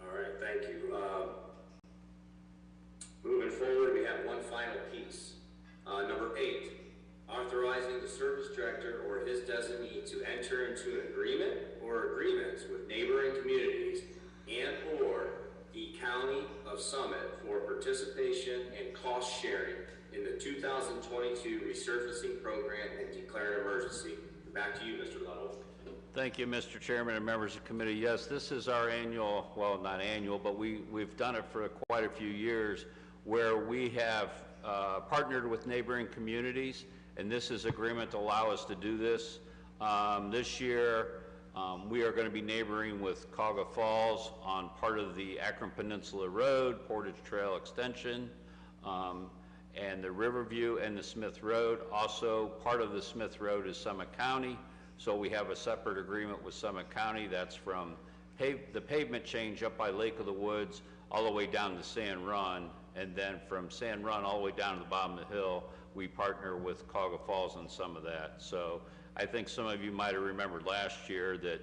All right, thank you. Moving forward, we have one final piece. Number 8, authorizing the service director or his designee to enter into an agreement or agreements with neighboring communities and or the County of Summit for participation and cost sharing in the 2022 resurfacing program and declare an emergency. Back to you, Mr. Ludlow. Thank you, Mr. Chairman and members of the committee. Yes, this is our annual, well, not annual, but we've done it for quite a few years, where we have partnered with neighboring communities, and this is agreement to allow us to do this. This year, we are going to be neighboring with Cauga Falls on part of the Akron Peninsula Road, Portage Trail Extension, and the Riverview and the Smith Road. Also, part of the Smith Road is Summit County, so we have a separate agreement with Summit County. That's from the pavement change up by Lake of the Woods all the way down to Sand Run, and then from Sand Run all the way down to the bottom of the hill, we partner with Cauga Falls on some of that. So I think some of you might have remembered last year that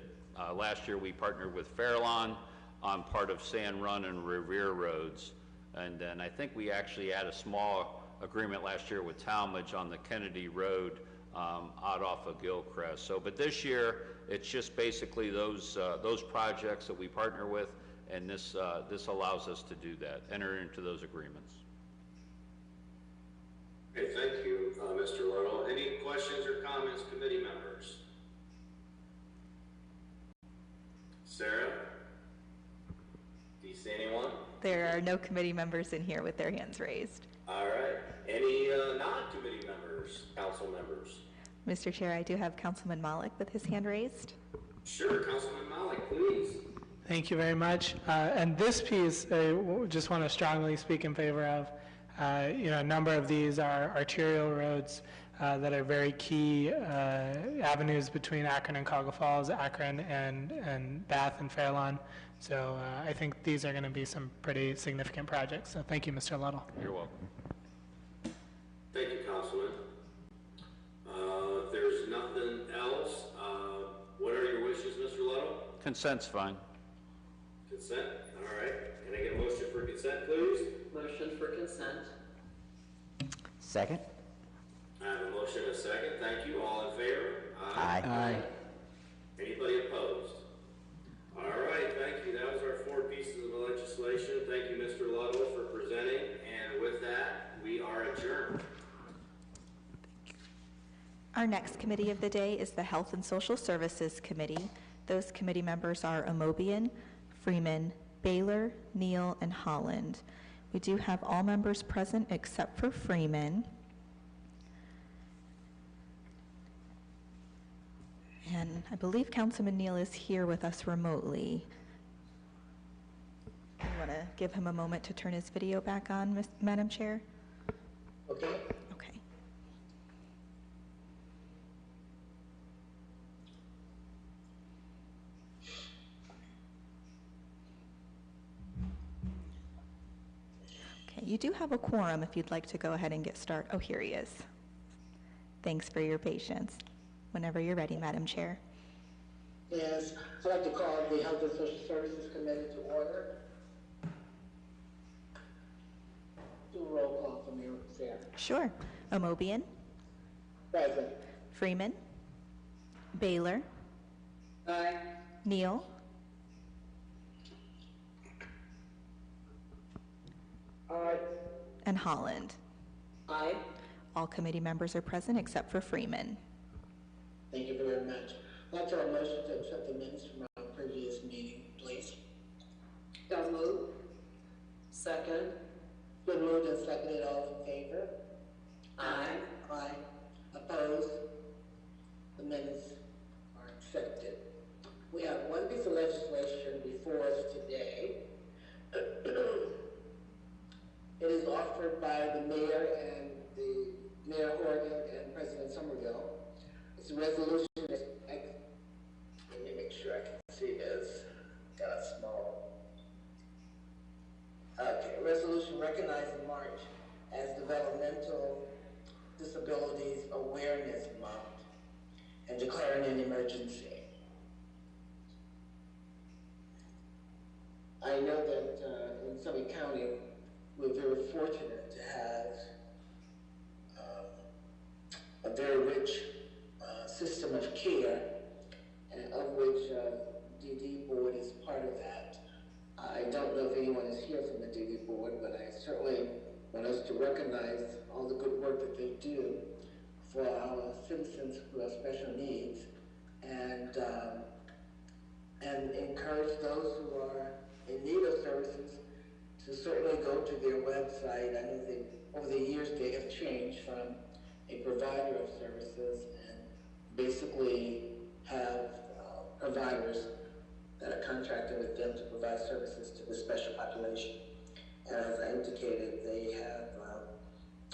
last year we partnered with Fairlawn on part of Sand Run and Revere roads. And then I think we actually had a small agreement last year with Talmadge on the Kennedy Road out off of Gilcrest. So, but this year it's just basically those projects that we partner with, and this allows us to do that, enter into those agreements. Okay, thank you, Mr. Little. Any questions or comments, committee members? Sarah? Do you see anyone? There are no committee members in here with their hands raised. All right. Any non-committee members, council members? Mr. Chair, I do have Councilman Malik with his hand raised. Sure, Councilman Malik, please. Thank you very much. And this piece, I just want to strongly speak in favor of. A number of these are arterial roads that are very key avenues between Akron and Cuyahoga Falls, Akron and Bath and Fairlawn. So I think these are going to be some pretty significant projects. So thank you, Mr. Little. You're welcome. Thank you, Councilman. If there's nothing else, what are your wishes, Mr. Little? Consent's fine. Consent? All right. Can I get a motion for consent, please? Motion for consent. Second? I have a motion and a second. Thank you. All in favor? Aye. Aye. Anybody opposed? All right. Thank you. That was our 4 pieces of legislation. Thank you, Mr. Ludlow, for presenting. And with that, we are adjourned. Our next committee of the day is the Health and Social Services Committee. Those committee members are Amobian, Freeman, Baylor, Neal, and Holland. We do have all members present except for Freeman. And I believe Councilman Neal is here with us remotely. I want to give him a moment to turn his video back on, Madam Chair. Okay. Okay. Okay, you do have a quorum if you'd like to go ahead and get started. Oh, here he is. Thanks for your patience. Whenever you're ready, Madam Chair. Yes, I'd like to call the Health and Social Services Committee to order. Do a roll call for me, Sarah. Sure. Amobian, Present. Freeman, Baylor, Aye. Neal, Aye. and Holland. Aye. All committee members are present except for Freeman. Thank you very much. I'd like to have a motion to accept the minutes from our previous meeting, please. So moved. Second. Been moved and seconded, all in favor? Aye. Aye. Opposed? The minutes are accepted. We have one piece of legislation before us today. It is offered by the mayor and the Mayor Horgan and President Somerville. It's a resolution, let me make sure I can see this, got it small. Okay, a resolution recognizing March as Developmental Disabilities Awareness Month and declaring an emergency. I know that in Surrey County, we're very fortunate to have a very rich system of care, and of which DD Board is part of that. I don't know if anyone is here from the DD Board, but I certainly want us to recognize all the good work that they do for our citizens who have special needs, and encourage those who are in need of services to certainly go to their website. I know over the years they have changed from a provider of services and basically have providers that are contracted with them to provide services to the special population. And as I indicated, they have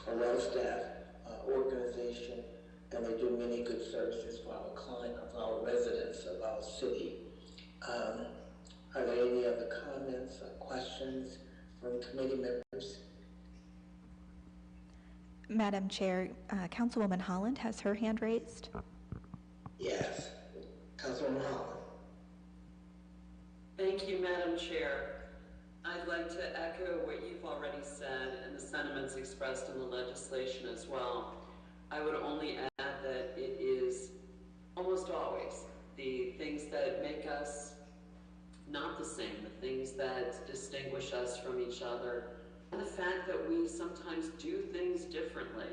a well-staffed organization, and they do many good services for our client, for our residents of our city. Are there any other comments or questions from committee members? Madam Chair, Councilwoman Holland has her hand raised. Yes, Councilwoman Holland. Thank you, Madam Chair. I'd like to echo what you've already said and the sentiments expressed in the legislation as well. I would only add that it is almost always the things that make us not the same, the things that distinguish us from each other, and the fact that we sometimes do things differently.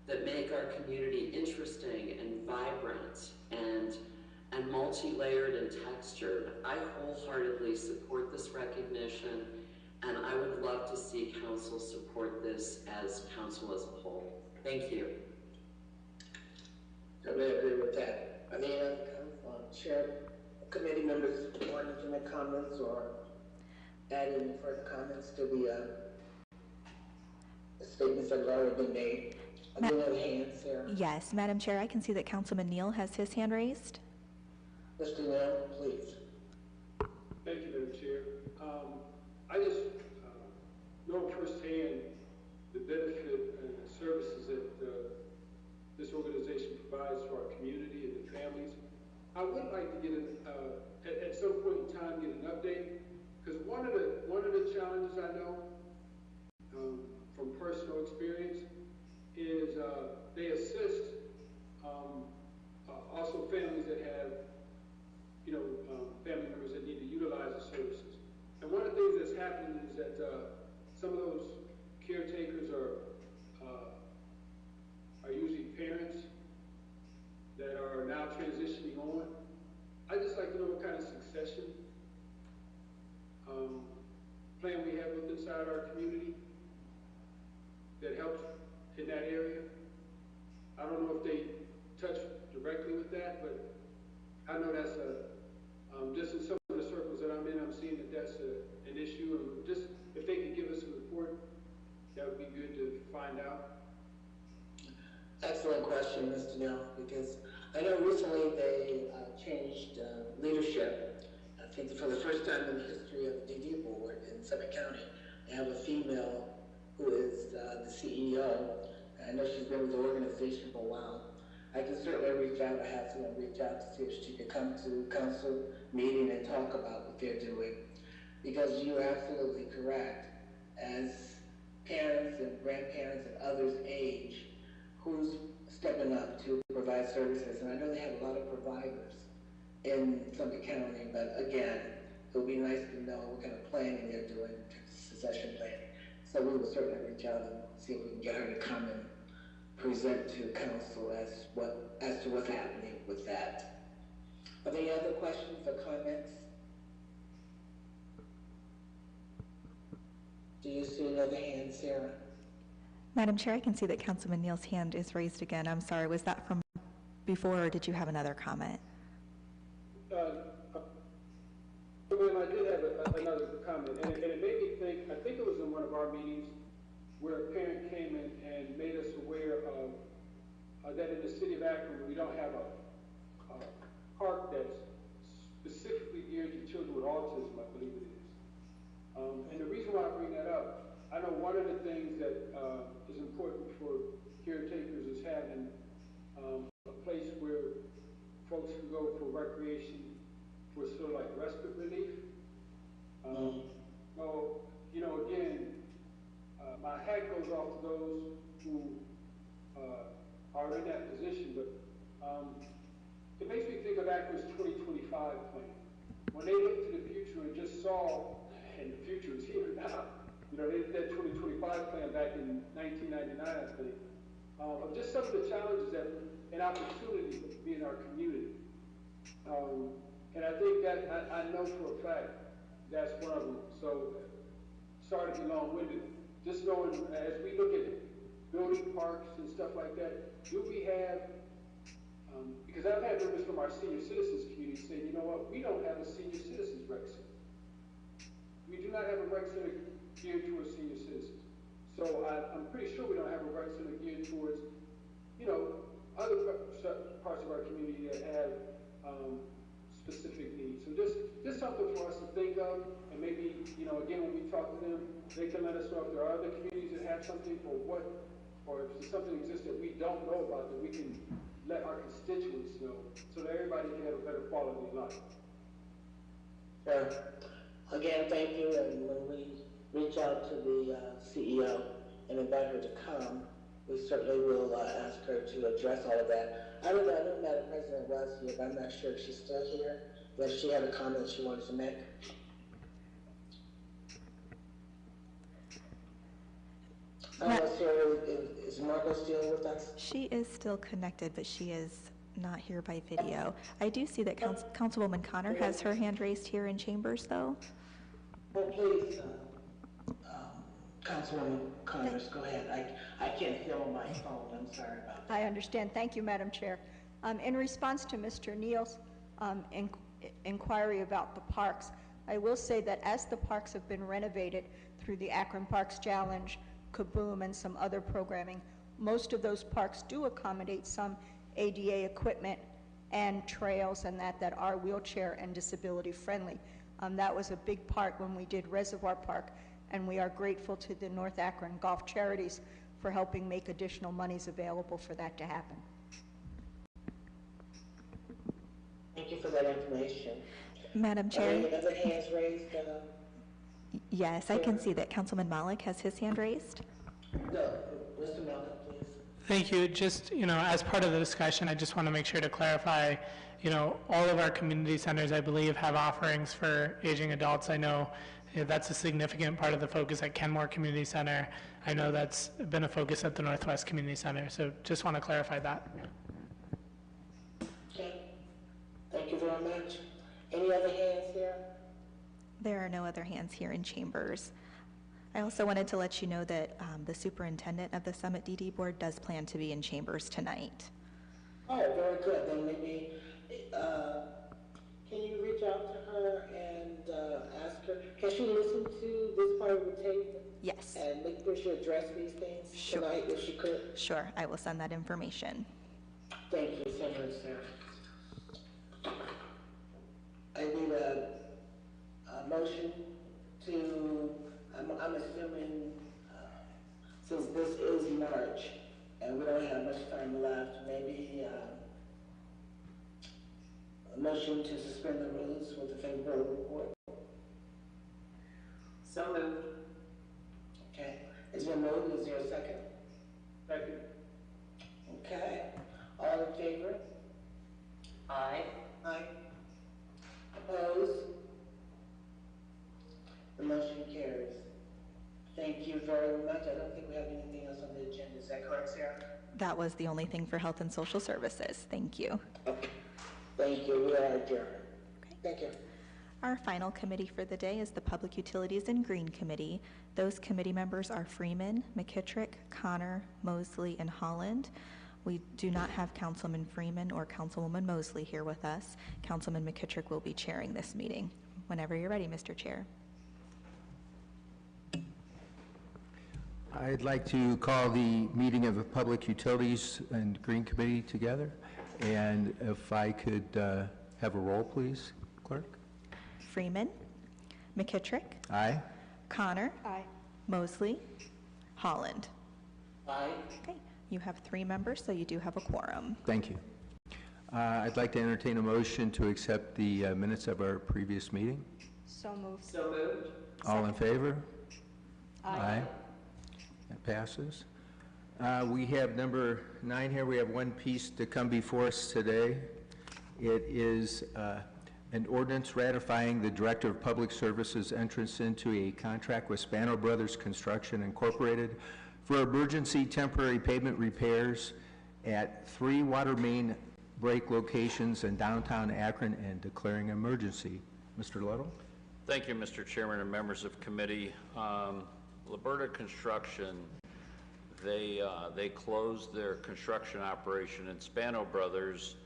that make our community interesting and vibrant and multi-layered and textured. I wholeheartedly support this recognition, and I would love to see council support this as council as a whole. Thank you. I may agree with that. Any other chair, committee members wanting to make comments or add any further comments to the statements that have already been made? I do have a hand, Sarah. Yes, Madam Chair, I can see that Councilman Neal has his hand raised. Mr. Neal, please. Thank you, Madam Chair. I just know firsthand the benefit and the services that this organization provides to our community and the families. I would like to get at some point in time get an update, because one of the challenges I know from personal experience is they assist also families that have family members that need to utilize the services. And one of the things that's happening is that some of those caretakers are usually parents that are now transitioning on. I just like to know what kind of succession plan we have with inside our community that helps in that area. I don't know if they touch directly with that, but I know that's just in some of the circles that I'm in, I'm seeing that that's an issue. And just if they could give us a report, that would be good to find out. Excellent question, Mr. Neal, because I know recently they changed leadership. I think for the first time in the history of the DD board in Summit County, they have a female who is the CEO. I know she's been with the organization for a while. I can certainly reach out. I have someone reach out to see if she could come to council meeting and talk about what they're doing. Because you're absolutely correct. As parents and grandparents and others age, who's stepping up to provide services? And I know they have a lot of providers in Summit County, but again, it would be nice to know what kind of planning they're doing in terms of succession planning. So we will certainly reach out and see if we can get her to come and present to council as to what's happening with that. Are there any other questions or comments? Do you see another hand, Sarah? Madam Chair, I can see that Councilman Neal's hand is raised again. I'm sorry, was that from before, or did you have another comment? Ma'am, I did have another comment, and it made me think, I think it was in one of our meetings, where a parent came in and made us aware of that in the city of Akron, we don't have a park that's specifically geared to children with autism, I believe it is. And the reason why I bring that up, I know one of the things that is important for caretakers is having a place where folks can go for recreation, for sort of like respite relief. So, again, my hat goes off to those who are in that position, but it makes me think of Akron's 2025 plan. When they looked to the future and just saw, and the future is here now, they did that 2025 plan back in 1999, I think, of just some of the challenges and opportunities that be in our community. And I think that, I know for a fact, that's one of them. So, sorry to be long-winded. Just knowing, as we look at building parks and stuff like that, do we have, because I've had members from our senior citizens community say, you know what, we don't have a senior citizens rec center. We do not have a rec center geared towards senior citizens. So I'm pretty sure we don't have a rec center geared towards, other parts of our community that have specific needs. So just something for us to think of, and maybe, again, when we talk to them, they can let us know if there are other communities that have something, or if something exists that we don't know about, that we can let our constituents know, so that everybody can have a better quality of life. Sure. Again, thank you, and when we reach out to the CEO and invite her to come, we certainly will ask her to address all of that. I know Madam President was here, but I'm not sure if she's still here. But she had a comment she wanted to make. Sarah, is Margot still with us? She is still connected, but she is not here by video. I do see that Councilwoman Connor has her hand raised here in chambers, though. Well, please, Councilwoman Connors, go ahead. I can't hear on my phone. I'm sorry about that. I understand. Thank you, Madam Chair. In response to Mr. Neal's inquiry about the parks, I will say that as the parks have been renovated through the Akron Parks Challenge, Kaboom, and some other programming, most of those parks do accommodate some ADA equipment and trails and that are wheelchair and disability friendly. That was a big part when we did Reservoir Park, and we are grateful to the North Akron Golf Charities for helping make additional monies available for that to happen. Thank you for that information. Madam Chair. Are there any other hands raised? Yes, I can see that Councilman Malik has his hand raised. No, Mr. Malik, please. Thank you. Just, as part of the discussion, I just want to make sure to clarify, all of our community centers, I believe, have offerings for aging adults. I know that's a significant part of the focus at Kenmore Community Center. I know that's been a focus at the Northwest Community Center. So just want to clarify that. Okay. Thank you very much. Any other hands here? There are no other hands here in chambers. I also wanted to let you know that the superintendent of the Summit DD Board does plan to be in chambers tonight. Oh, very good. Then maybe, can you reach out to her and ask her, can she listen to this part of the tape? Yes. And make sure she address these things tonight if she could? Sure, I will send that information. Thank you so much, Sarah. I need a motion to, I'm assuming, since this is March and we don't have much time left, maybe a motion to suspend the rules with the favorable report. So moved. Okay. It's been moved. Is there a second? Second. Okay. All in favor? Aye. Aye. Opposed? The motion carries. Thank you very much. I don't think we have anything else on the agenda. Is that correct, Sarah? That was the only thing for Health and Social Services. Thank you. Okay. Thank you. We are adjourned. Okay. Thank you. Our final committee for the day is the Public Utilities and Green Committee. Those committee members are Freeman, McKittrick, Connor, Mosley, and Holland. We do not have Councilman Freeman or Councilwoman Mosley here with us. Councilman McKittrick will be chairing this meeting. Whenever you're ready, Mr. Chair. I'd like to call the meeting of the Public Utilities and Green Committee together. And if I could have a roll, please, Clerk. Freeman, McKittrick, Aye. Connor, Aye. Mosley, Holland. Aye. Okay, you have 3 members, so you do have a quorum. Thank you. I'd like to entertain a motion to accept the minutes of our previous meeting. So moved. So moved. All in favor? Aye. That passes. We have number 9 here. We have one piece to come before us today. It is an ordinance ratifying the Director of Public Services entrance into a contract with Spano Brothers Construction Incorporated for emergency temporary pavement repairs at 3 water main break locations in downtown Akron and declaring an emergency. Mr. Little? Thank you, Mr. Chairman and members of committee. Liberta Construction, they closed their construction operation, and Spano Brothers,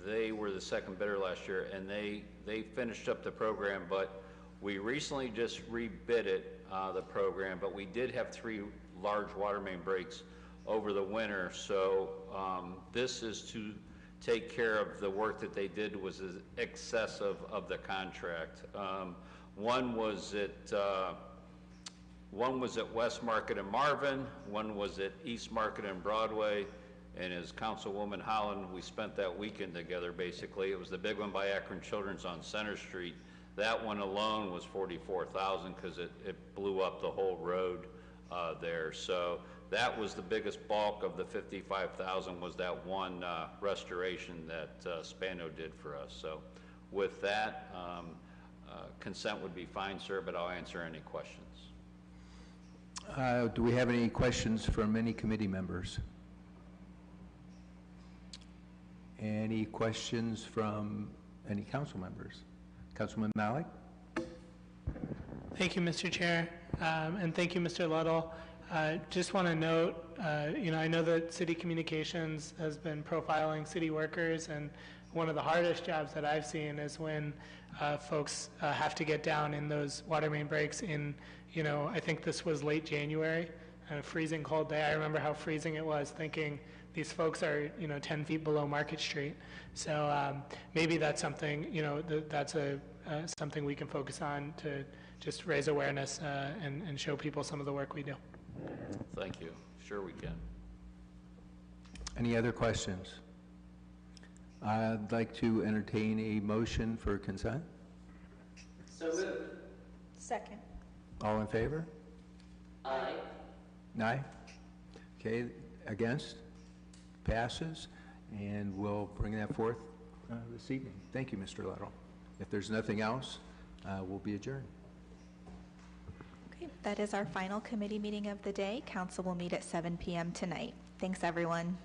they were the second bidder last year, and they finished up the program, but we recently just rebid it, the program, but we did have 3 large water main breaks over the winter, so this is to take care of the work that they did was excessive of the contract. One was at West Market and Marvin, one was at East Market and Broadway, and as Councilwoman Holland, we spent that weekend together basically. It was the big one by Akron Children's on Center Street. That one alone was $44,000 because it blew up the whole road there. So that was the biggest bulk of the $55,000 was that one restoration that Spano did for us. So with that, consent would be fine, sir, but I'll answer any questions. Do we have any questions from any committee members? Any questions from any council members? Councilman Malik? Thank you, Mr. Chair, and thank you, Mr. Luddle. Just want to note, I know that city communications has been profiling city workers, and one of the hardest jobs that I've seen is when folks have to get down in those water main breaks in, I think this was late January, a freezing cold day. I remember how freezing it was, thinking these folks are, 10 feet below Market Street. So maybe that's something, that's something we can focus on to just raise awareness and show people some of the work we do. Thank you. Sure we can. Any other questions? I'd like to entertain a motion for consent. So moved. Second. All in favor? Aye. Aye. Okay, against? Passes, and we'll bring that forth this evening. Thank you, Mr. Luddle. If there's nothing else, we'll be adjourned. Okay, that is our final committee meeting of the day. Council will meet at 7 p.m. tonight. Thanks, everyone.